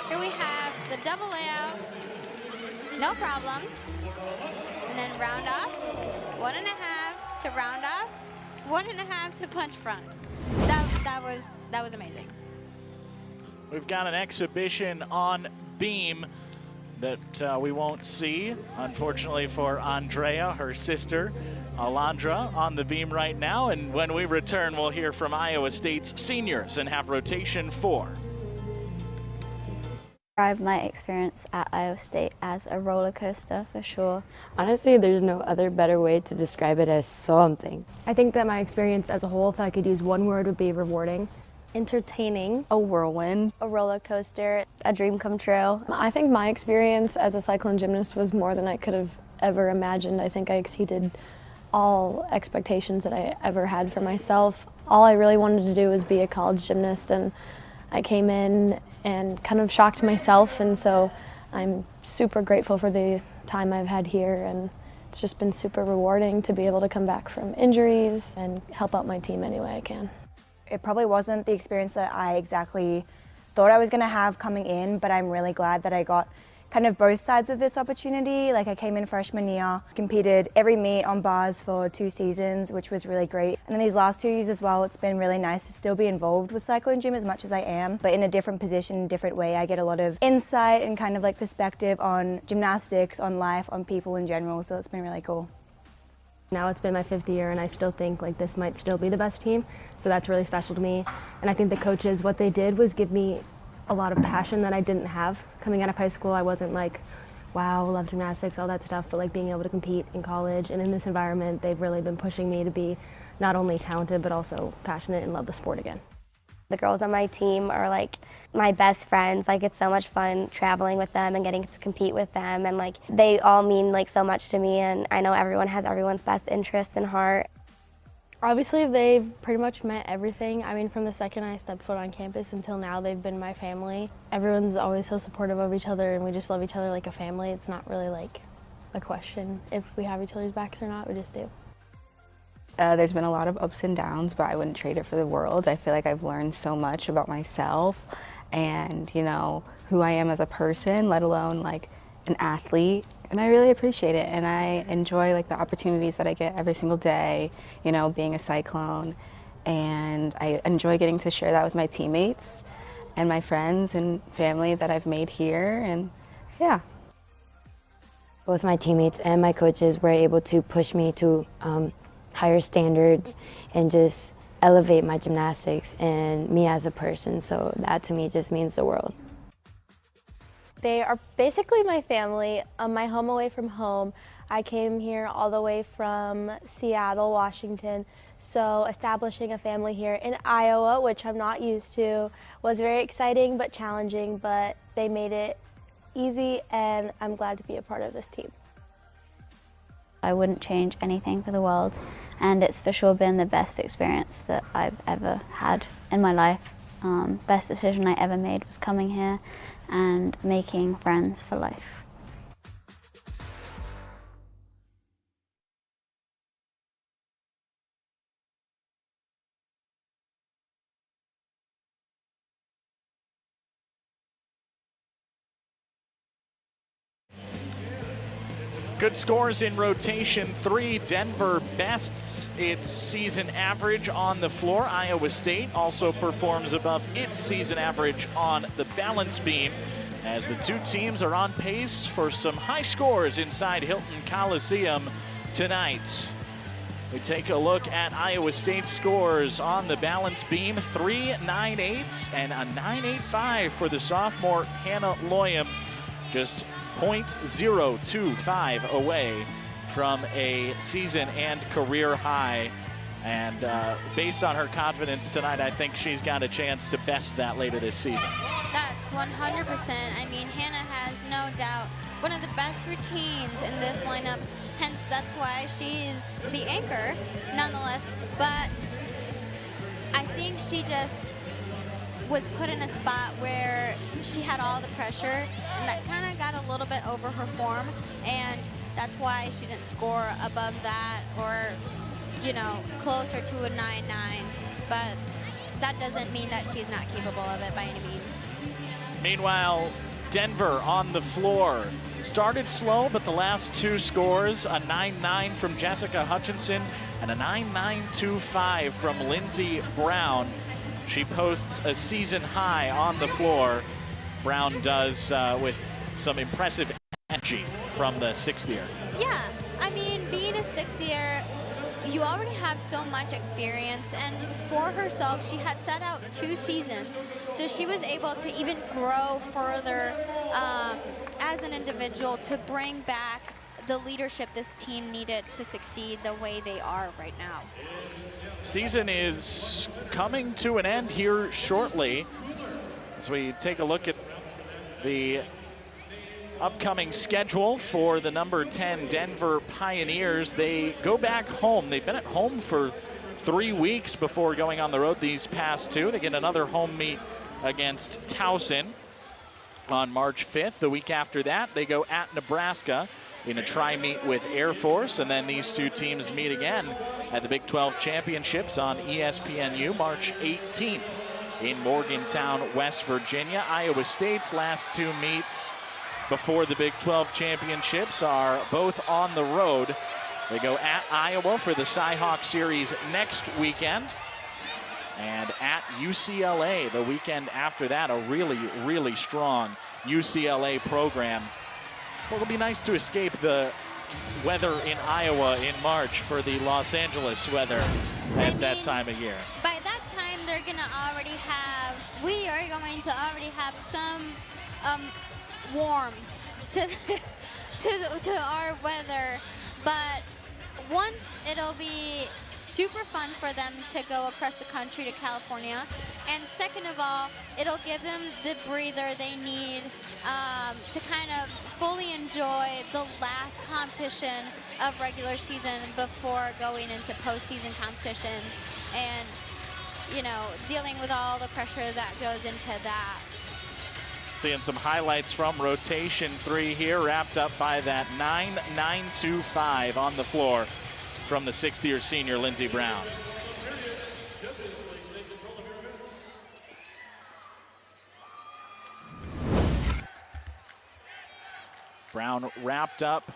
Here we have the double layout, no problems. And then round off, 1.5 to round off, 1.5 to punch front. That was amazing. We've got an exhibition on beam that we won't see, unfortunately for Andrea, her sister, Alondra, on the beam right now. And when we return, we'll hear from Iowa State's seniors and have rotation 4. Describe my experience at Iowa State as a roller coaster for sure. Honestly, there's no other better way to describe it as something. I think that my experience as a whole, if I could use one word, would be rewarding. Entertaining, A whirlwind. a roller coaster, a dream come true. I think my experience as a cyclone gymnast was more than I could have ever imagined. I think I exceeded all expectations that I ever had for myself. All I really wanted to do was be a college gymnast, and I came in and kind of shocked myself, and so I'm super grateful for the time I've had here, and it's just been super rewarding to be able to come back from injuries and help out my team any way I can. It probably wasn't the experience that I exactly thought I was going to have coming in, but I'm really glad that I got kind of both sides of this opportunity. Like, I came in freshman year, competed every meet on bars for 2 seasons, which was really great. And in these last 2 years as well, it's been really nice to still be involved with cyclone gym as much as I am, but in a different position, different way. I get a lot of insight and kind of like perspective on gymnastics, on life, on people in general, so it's been really cool. Now it's been my 5th year, and I still think like this might still be the best team, so that's really special to me. And I think the coaches, what they did was give me a lot of passion that I didn't have. Coming out of high school, I wasn't like, wow, love gymnastics, all that stuff, but like being able to compete in college and in this environment, they've really been pushing me to be not only talented, but also passionate and love the sport again. The girls on my team are like my best friends. Like, it's so much fun traveling with them and getting to compete with them, and like they all mean like so much to me, and I know everyone has everyone's best interests in heart. Obviously, they've pretty much met everything. I mean, from the second I stepped foot on campus until now, they've been my family. Everyone's always so supportive of each other, and we just love each other like a family. It's not really like a question if we have each other's backs or not, we just do. There's been a lot of ups and downs, but I wouldn't trade it for the world. I feel like I've learned so much about myself and, you know, who I am as a person, let alone like an athlete. And I really appreciate it, and I enjoy like the opportunities that I get every single day, you know, being a Cyclone. And I enjoy getting to share that with my teammates and my friends and family that I've made here, and yeah. Both my teammates and my coaches were able to push me to higher standards and just elevate my gymnastics and me as a person. So that to me just means the world. They are basically my family, my home away from home. I came here all the way from Seattle, Washington, so establishing a family here in Iowa, which I'm not used to, was very exciting but challenging, but they made it easy, and I'm glad to be a part of this team. I wouldn't change anything for the world, and it's for sure been the best experience that I've ever had in my life. Best decision I ever made was coming here and making friends for life. Good scores in rotation 3. Denver bests its season average on the floor. Iowa State also performs above its season average on the balance beam, as the two teams are on pace for some high scores inside Hilton Coliseum tonight. We take a look at Iowa State's scores on the balance beam. 3 9.8s and a 9.85 for the sophomore Hannah Loyam. Just .025 away from a season and career high. And based on her confidence tonight, I think she's got a chance to best that later this season. That's 100%. I mean, Hannah has no doubt one of the best routines in this lineup. Hence, that's why she's the anchor, nonetheless. But I think she just was put in a spot where she had all the pressure, and that kind of got a little bit over her form, and that's why she didn't score above that, or, you know, closer to a 9.9. But that doesn't mean that she's not capable of it by any means. Meanwhile, Denver on the floor. Started slow, but the last two scores, a 9.9 from Jessica Hutchinson and a 9.925 from Lindsey Brown. She posts a season high on the floor. Brown does with some impressive energy from the 6th year. Yeah, I mean, being a 6th year, you already have so much experience, and for herself, she had set out 2 seasons, so she was able to even grow further as an individual to bring back the leadership this team needed to succeed the way they are right now. Season is coming to an end here shortly. As we take a look at the upcoming schedule for the number 10 Denver Pioneers, they go back home. They've been at home for 3 weeks before going on the road these past 2. They get another home meet against Towson on March 5th. The week after that, they go at Nebraska in a tri-meet with Air Force, and then these 2 teams meet again at the Big 12 Championships on ESPNU March 18th in Morgantown, West Virginia. Iowa State's last 2 meets before the Big 12 Championships are both on the road. They go at Iowa for the Cy-Hawk Series next weekend, and at UCLA the weekend after that. A really, really strong UCLA program. Well, it'll be nice to escape the weather in Iowa in March for the Los Angeles weather at that time of year. By that time, they're gonna already have, we are going to already have some warmth to our weather, but once it'll be super fun for them to go across the country to California, and second of all, it'll give them the breather they need to kind of fully enjoy the last competition of regular season before going into postseason competitions and, you know, dealing with all the pressure that goes into that. Seeing some highlights from rotation 3 here, wrapped up by that 9.925 on the floor from the 6th year senior Lindsey Brown. Brown wrapped up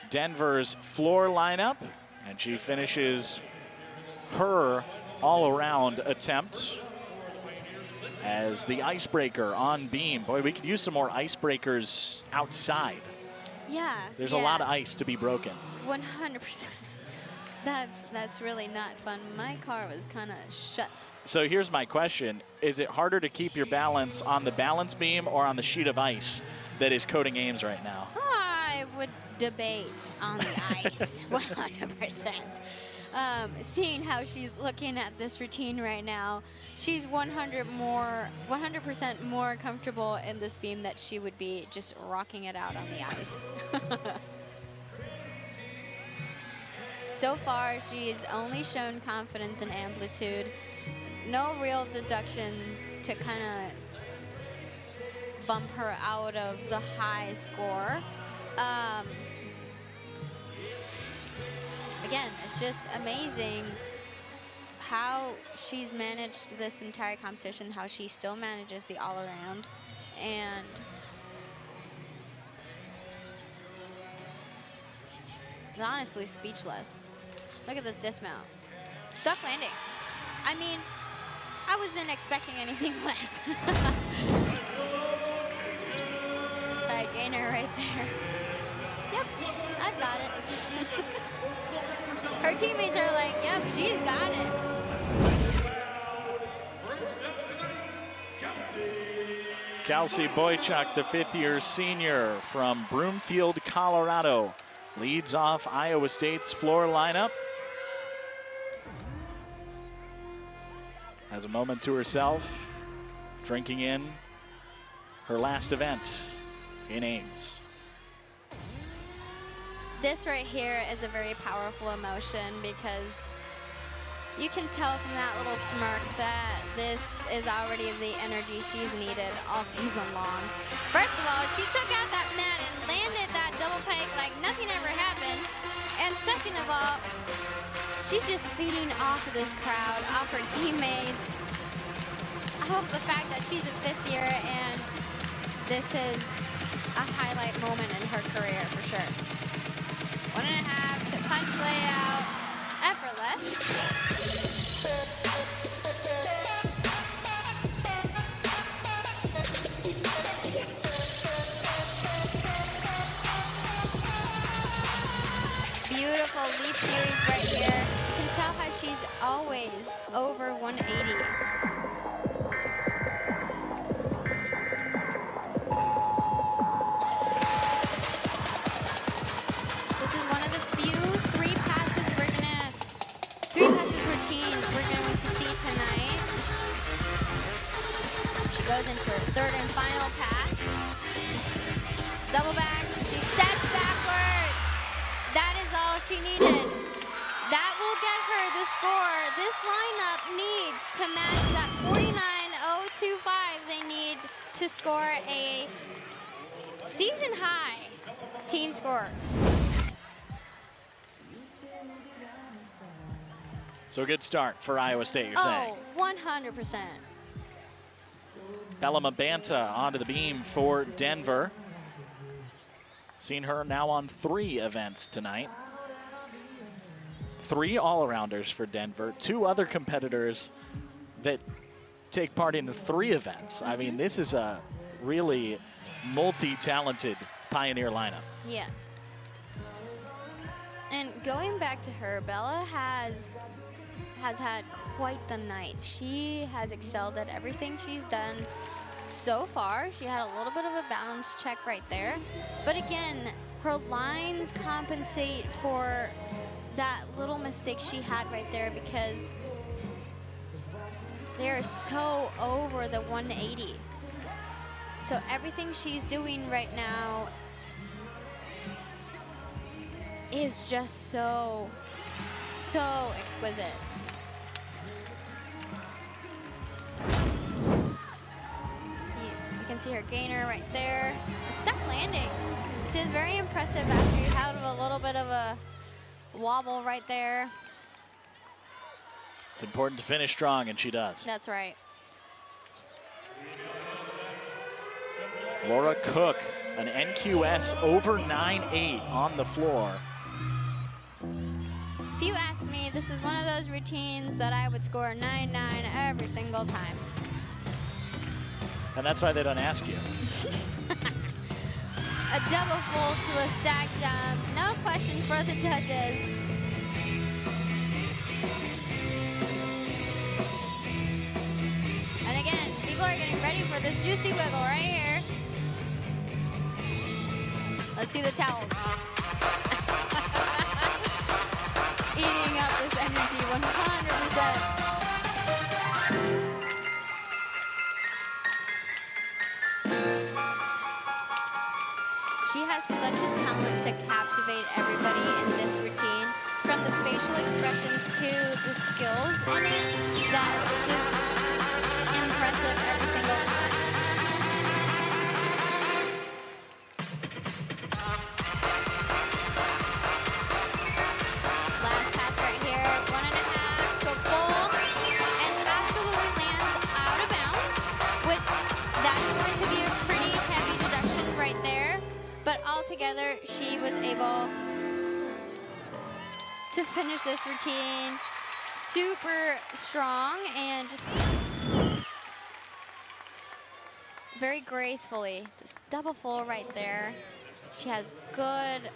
Denver's floor lineup, and she finishes her all-around attempt as the icebreaker on beam. Boy, we could use some more icebreakers outside. Yeah. There's a lot of ice to be broken. 100%. That's really not fun. My car was kind of shut. So here's my question. Is it harder to keep your balance on the balance beam or on the sheet of ice that is coating Ames right now? I would debate on the ice, 100%. Seeing how she's looking at this routine right now, she's 100% more comfortable in this beam that she would be just rocking it out on the ice. So far, she's only shown confidence and amplitude. No real deductions to kind of bump her out of the high score. Again, it's just amazing how she's managed this entire competition, how she still manages the all-around, and honestly speechless. Look at this dismount. Stuck landing. I mean, I wasn't expecting anything less. Side gainer right there. Yep, I've got it. Her teammates are like, yep, she's got it. Kelsey Boychuk, the 5th year senior from Broomfield, Colorado, leads off Iowa State's floor lineup. Has a moment to herself, drinking in her last event in Ames. This right here is a very powerful emotion because you can tell from that little smirk that this is already the energy she's needed all season long. First of all, she took out that mat and landed that double pike like nothing ever happened. And second of all, she's just feeding off of this crowd, off her teammates. I hope the fact that she's a 5th year and this is a highlight moment in her career for sure. 1.5 to punch layout, effortless. beautiful leap series right here. You can tell how she's always over 180. This is one of the few three passes routines we're going to see tonight. She goes into her third and final pass. Double back, she steps backwards. That is all she needed. That will get her the score. This lineup needs to match that 49.025 they need to score a season high team score. So a good start for Iowa State, you're saying? Oh, 100%. Bella Mabanta onto the beam for Denver. Seen her now on 3 events tonight. 3 all-arounders for Denver. 2 other competitors that take part in 3 events. I mean, this is a really multi-talented Pioneer lineup. Yeah. And going back to her, Bella has had quite the night. She has excelled at everything she's done so far. She had a little bit of a balance check right there. But again, her lines compensate for that little mistake she had right there because they're so over the 180. So everything she's doing right now is just so exquisite. You can see her gainer right there. A step landing, which is very impressive after you have a little bit of a wobble right there. It's important to finish strong, and she does. That's right. Laura Cook, an NQS over 9.8 on the floor. If you ask me, this is one of those routines that I would score 9.9 every single time. And that's why they don't ask you. A double full to a stack jump. No question for the judges. And again, people are getting ready for this juicy wiggle right here. Let's see the towels. Eating up this energy 100%. She has such a talent to captivate everybody in this routine, from the facial expressions to the skills in it, that is impressive every single time. Last pass right here, 1.5, go full, and absolutely lands out of bounds, which that's going to be a pretty heavy deduction right there. But altogether, she was able to finish this routine super strong and just very gracefully. This double full right there. She has good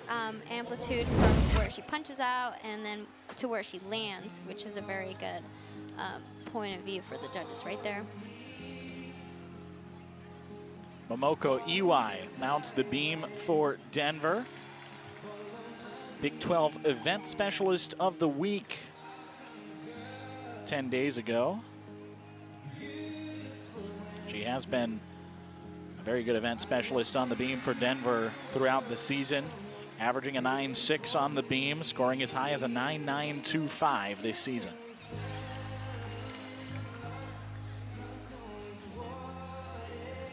amplitude from where she punches out and then to where she lands, which is a very good point of view for the judges right there. Momoko Iwai mounts the beam for Denver. Big 12 Event Specialist of the Week 10 days ago. She has been a very good event specialist on the beam for Denver throughout the season, averaging a 9.6 on the beam, scoring as high as a 9.925 this season.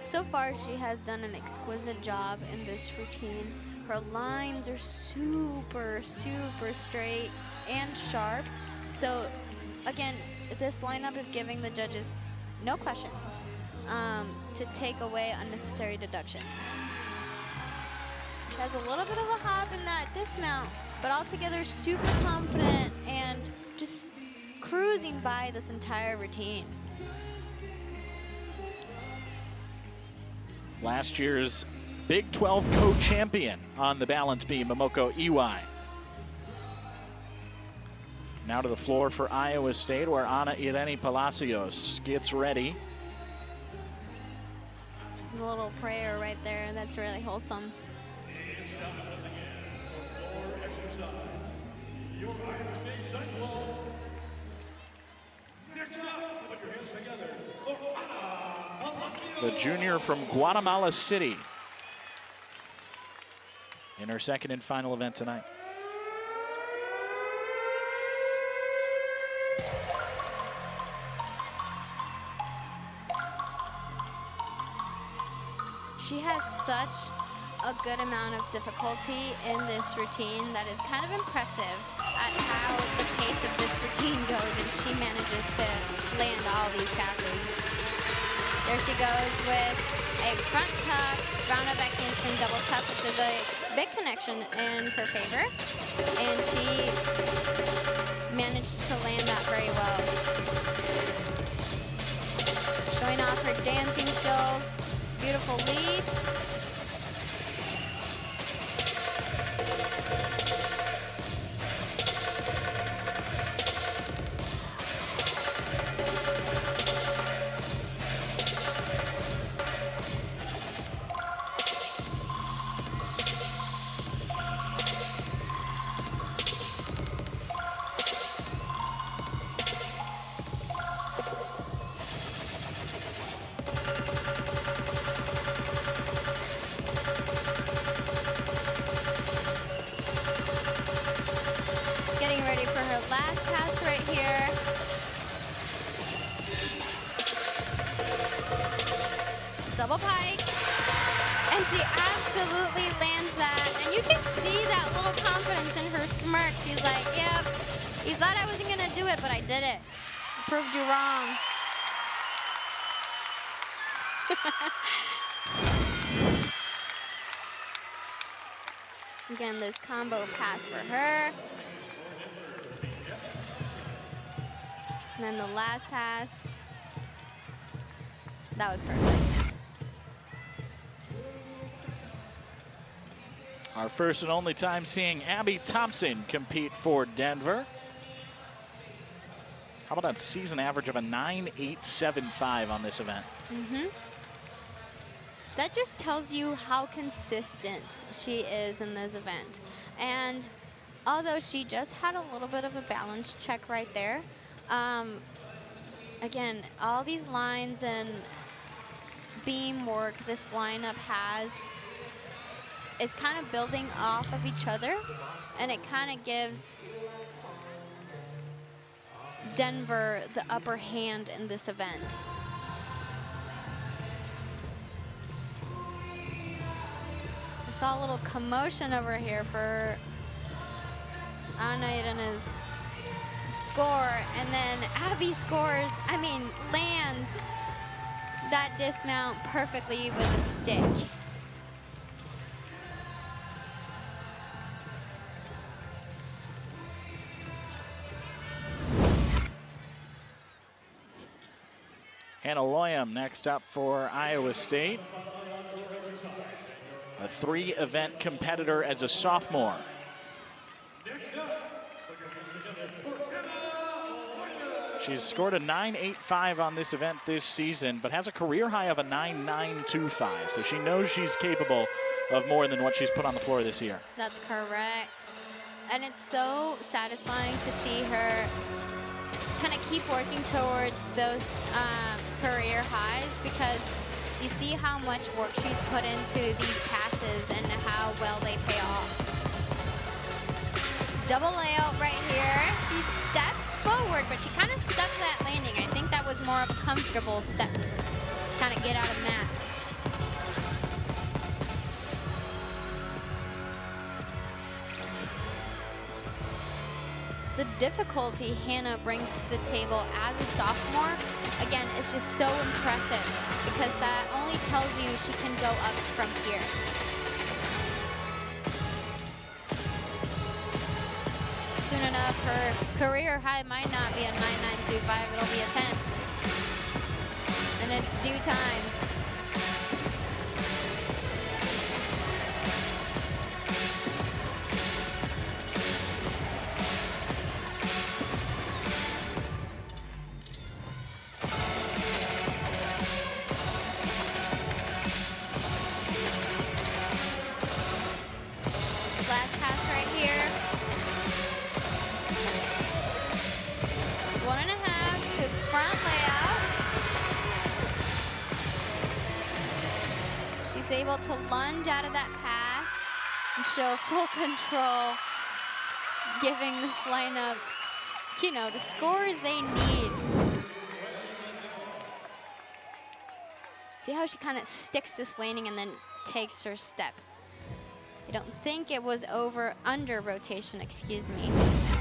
So far, she has done an exquisite job in this routine. Her lines are super straight and sharp. So again, this lineup is giving the judges no questions to take away unnecessary deductions. She has a little bit of a hop in that dismount, but altogether super confident and just cruising by this entire routine. Last year's Big 12 co-champion on the balance beam, Momoko Iwai. Now to the floor for Iowa State, where Ana Irene Palacios gets ready. A little prayer right there. That's really wholesome. The junior from Guatemala City in her second and final event tonight. She has such a good amount of difficulty in this routine that is kind of impressive at how the pace of this routine goes, and she manages to land all these passes. There she goes with a front tuck, round up back handspring double tuck, which is a big connection in her favor. And she managed to land that very well. Showing off her dancing skills, beautiful leaps. Getting ready for her last pass right here. Double pike. And she absolutely lands that. And you can see that little confidence in her smirk. She's like, yep, you thought I wasn't going to do it, but I did it. I proved you wrong. Again, this combo pass for her. And then the last pass, that was perfect. Our first and only time seeing Abby Thompson compete for Denver. How about a season average of a 9.875 on this event? That just tells you how consistent she is in this event. And although she just had a little bit of a balance check right there, again, all these lines and beam work this lineup has is kind of building off of each other, and it kind of gives Denver the upper hand in this event. I saw a little commotion over here for Ana Irene's score, and then Abby scores, lands that dismount perfectly with a stick. Hannah Loyam next up for Iowa State. A 3-event competitor as a sophomore. She's scored a 9.85 on this event this season, but has a career high of a 9.925. So she knows she's capable of more than what she's put on the floor this year. That's correct. And it's so satisfying to see her kind of keep working towards those career highs, because you see how much work she's put into these passes and how well they pay off. Double layout right here. She steps forward, but she kind of stuck that landing. I think that was more of a comfortable step, kind of get out of mat. The difficulty Hannah brings to the table as a sophomore, again, is just so impressive, because that only tells you she can go up from here. Soon enough, her career high might not be a 9.925, it'll be a 10. And it's due time. able to lunge out of that pass and show full control, giving this lineup, you know, the scores they need. See how she kind of sticks this landing and then takes her step. I don't think it was under rotation, excuse me,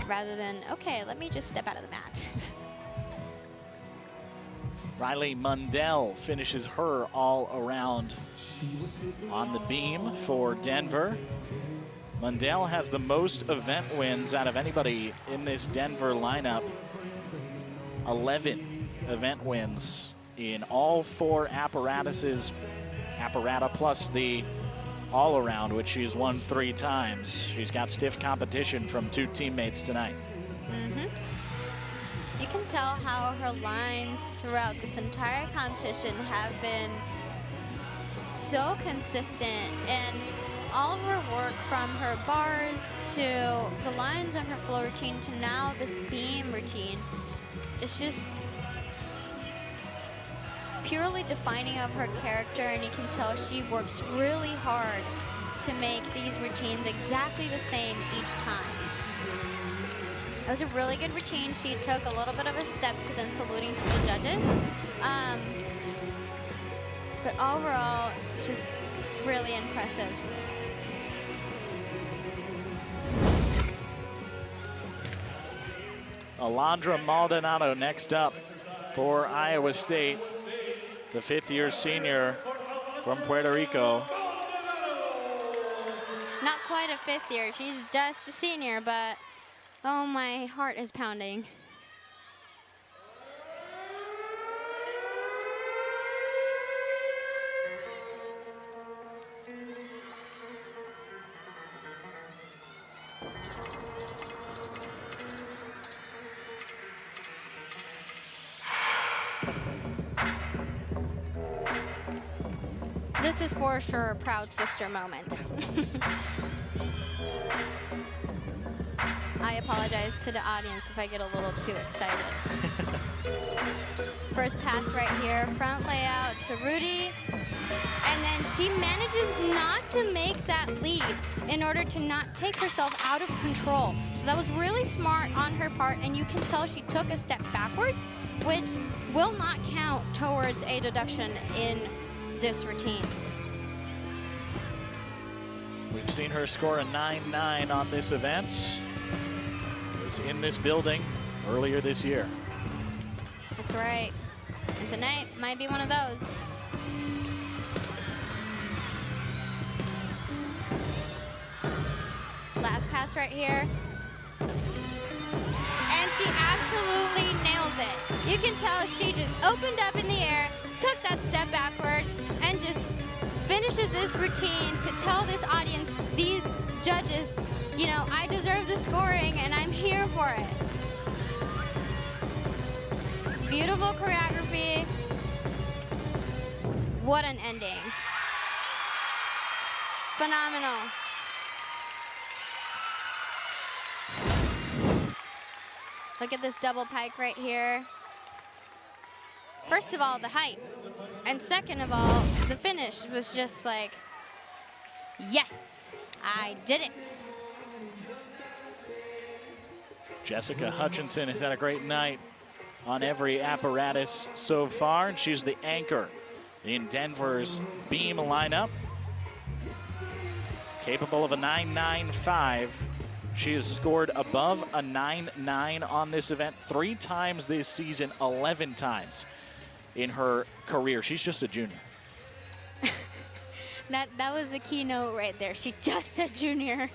rather than, okay, let me just step out of the mat. Riley Mundell finishes her all around on the beam for Denver. Mundell has the most event wins out of anybody in this Denver lineup. 11 event wins in all 4 apparatuses, apparata plus the all-around, which she's won 3 times. She's got stiff competition from 2 teammates tonight. You can tell how her lines throughout this entire competition have been so consistent, and all of her work from her bars to the lines on her floor routine to now this beam routine, it's just purely defining of her character, and you can tell she works really hard to make these routines exactly the same each time. It was a really good routine. She took a little bit of a step to then saluting to the judges. But overall, it's just really impressive. Alondra Maldonado next up for Iowa State, the 5th-year senior from Puerto Rico. Not quite a 5th year. She's just a senior, but oh, my heart is pounding. This is for sure a proud sister moment. I apologize to the audience if I get a little too excited. First pass right here, front layout to Rudy. And then she manages not to make that lead in order to not take herself out of control. So that was really smart on her part, and you can tell she took a step backwards, which will not count towards a deduction in this routine. We've seen her score a 9-9 on this event. It was in this building earlier this year. That's right. And tonight might be one of those. Last pass right here. And she absolutely nails it. You can tell she just opened up in the air, took that step backward, and just finishes this routine to tell this audience, these judges, you know, I deserve the scoring and I'm here for it. Beautiful choreography. What an ending. Phenomenal. Look at this double pike right here. First of all, the height. And second of all, the finish was just like, yes, I did it. Jessica Hutchinson has had a great night on every apparatus so far, and she's the anchor in Denver's beam lineup. Capable of a 9.95. She has scored above a 9.9 on this event 3 times this season, 11 times in her career. She's just a junior. That was the keynote right there. She's just a junior.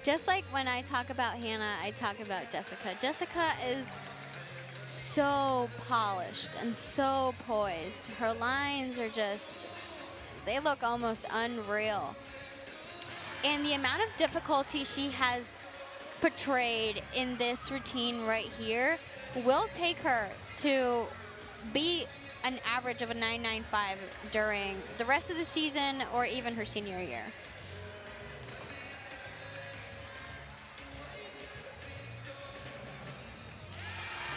Just like when I talk about Hannah, I talk about Jessica. Jessica is so polished and so poised. Her lines are just, they look almost unreal. And the amount of difficulty she has portrayed in this routine right here will take her to be an average of a 9.95 during the rest of the season or even her senior year.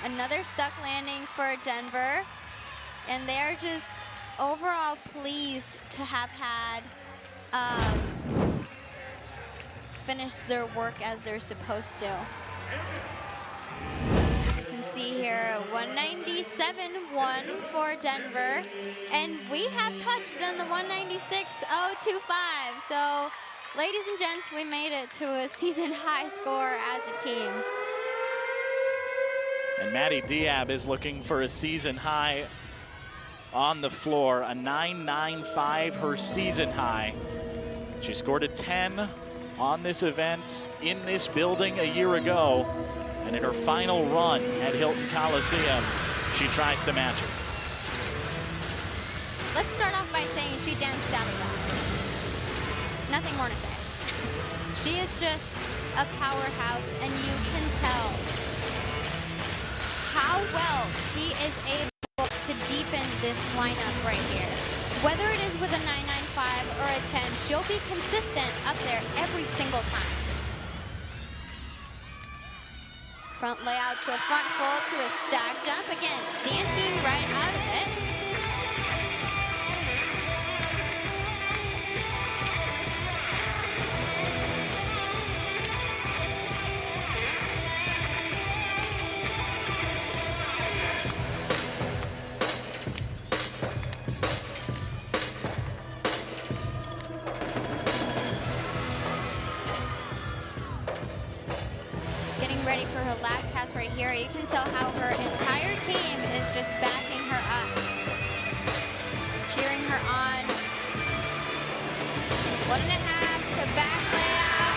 Another stuck landing for Denver, and they're just overall pleased to have had finished their work as they're supposed to. You can see here 197.1 for Denver, and we have touched on the 196.025. So, ladies and gents, we made it to a season high score as a team. And Maddie Diab is looking for a season high on the floor, a 9.95, her season high. She scored a 10 on this event in this building a year ago, and in her final run at Hilton Coliseum, she tries to match it. Let's start off by saying she danced out of that. Nothing more to say. She is just a powerhouse, and you can tell how well she is able to deepen this lineup right here. Whether it is with a 9.95 or a 10, she'll be consistent up there every single time. Front layout to a front full to a stack jump. Again, dancing right out of it. Ready for her last pass right here. You can tell how her entire team is just backing her up, cheering her on. 1.5 to back layout.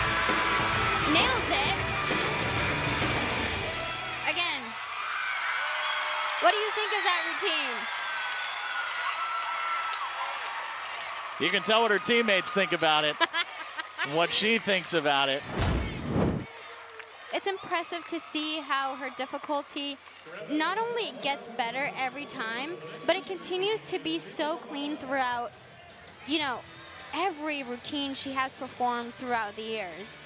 Nails it. Again, what do you think of that routine? You can tell what her teammates think about it, what she thinks about it. It's impressive to see how her difficulty not only gets better every time, but it continues to be so clean throughout, you know, every routine she has performed throughout the years.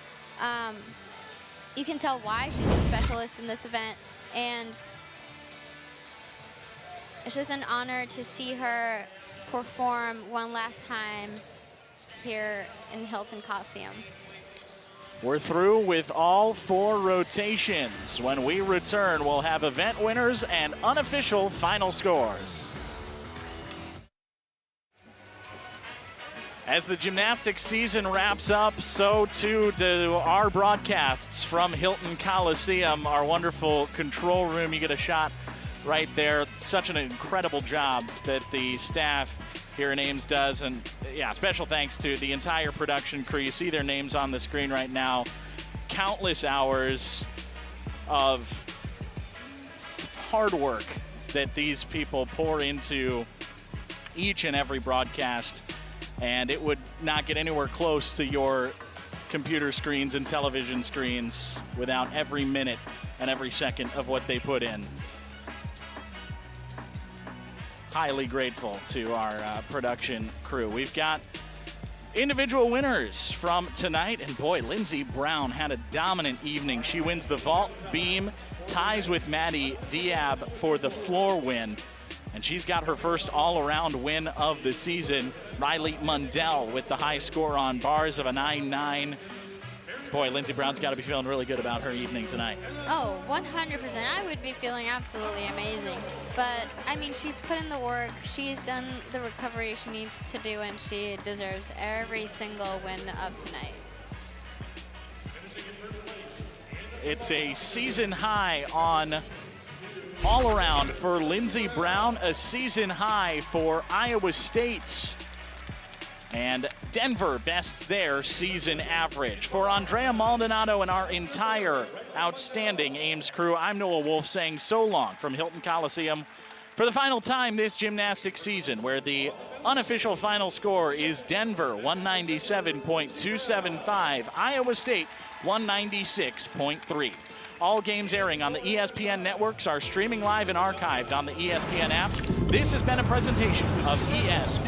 You can tell why she's a specialist in this event, and it's just an honor to see her perform one last time here in Hilton Coliseum. We're through with all 4 rotations. When we return, we'll have event winners and unofficial final scores. As the gymnastics season wraps up, so too do our broadcasts from Hilton Coliseum, our wonderful control room. You get a shot right there. Such an incredible job that the staff here in Ames does, and yeah, special thanks to the entire production crew. You see their names on the screen right now. Countless hours of hard work that these people pour into each and every broadcast, and it would not get anywhere close to your computer screens and television screens without every minute and every second of what they put in. Highly grateful to our production crew. We've got individual winners from tonight, and boy, Lindsey Brown had a dominant evening. She wins the vault beam, ties with Maddie Diab for the floor win, and she's got her first all-around win of the season. Riley Mundell with the high score on bars of a 9.9. Boy, Lindsey Brown's got to be feeling really good about her evening tonight. Oh, 100%. I would be feeling absolutely amazing. But, I mean, she's put in the work. She's done the recovery she needs to do, and she deserves every single win of tonight. It's a season high on all around for Lindsey Brown, a season high for Iowa State. And Denver bests their season average. For Andrea Maldonado and our entire outstanding Ames crew, I'm Noah Wolf saying so long from Hilton Coliseum for the final time this gymnastics season, where the unofficial final score is Denver 197.275, Iowa State 196.3. All games airing on the ESPN networks are streaming live and archived on the ESPN app. This has been a presentation of ESPN.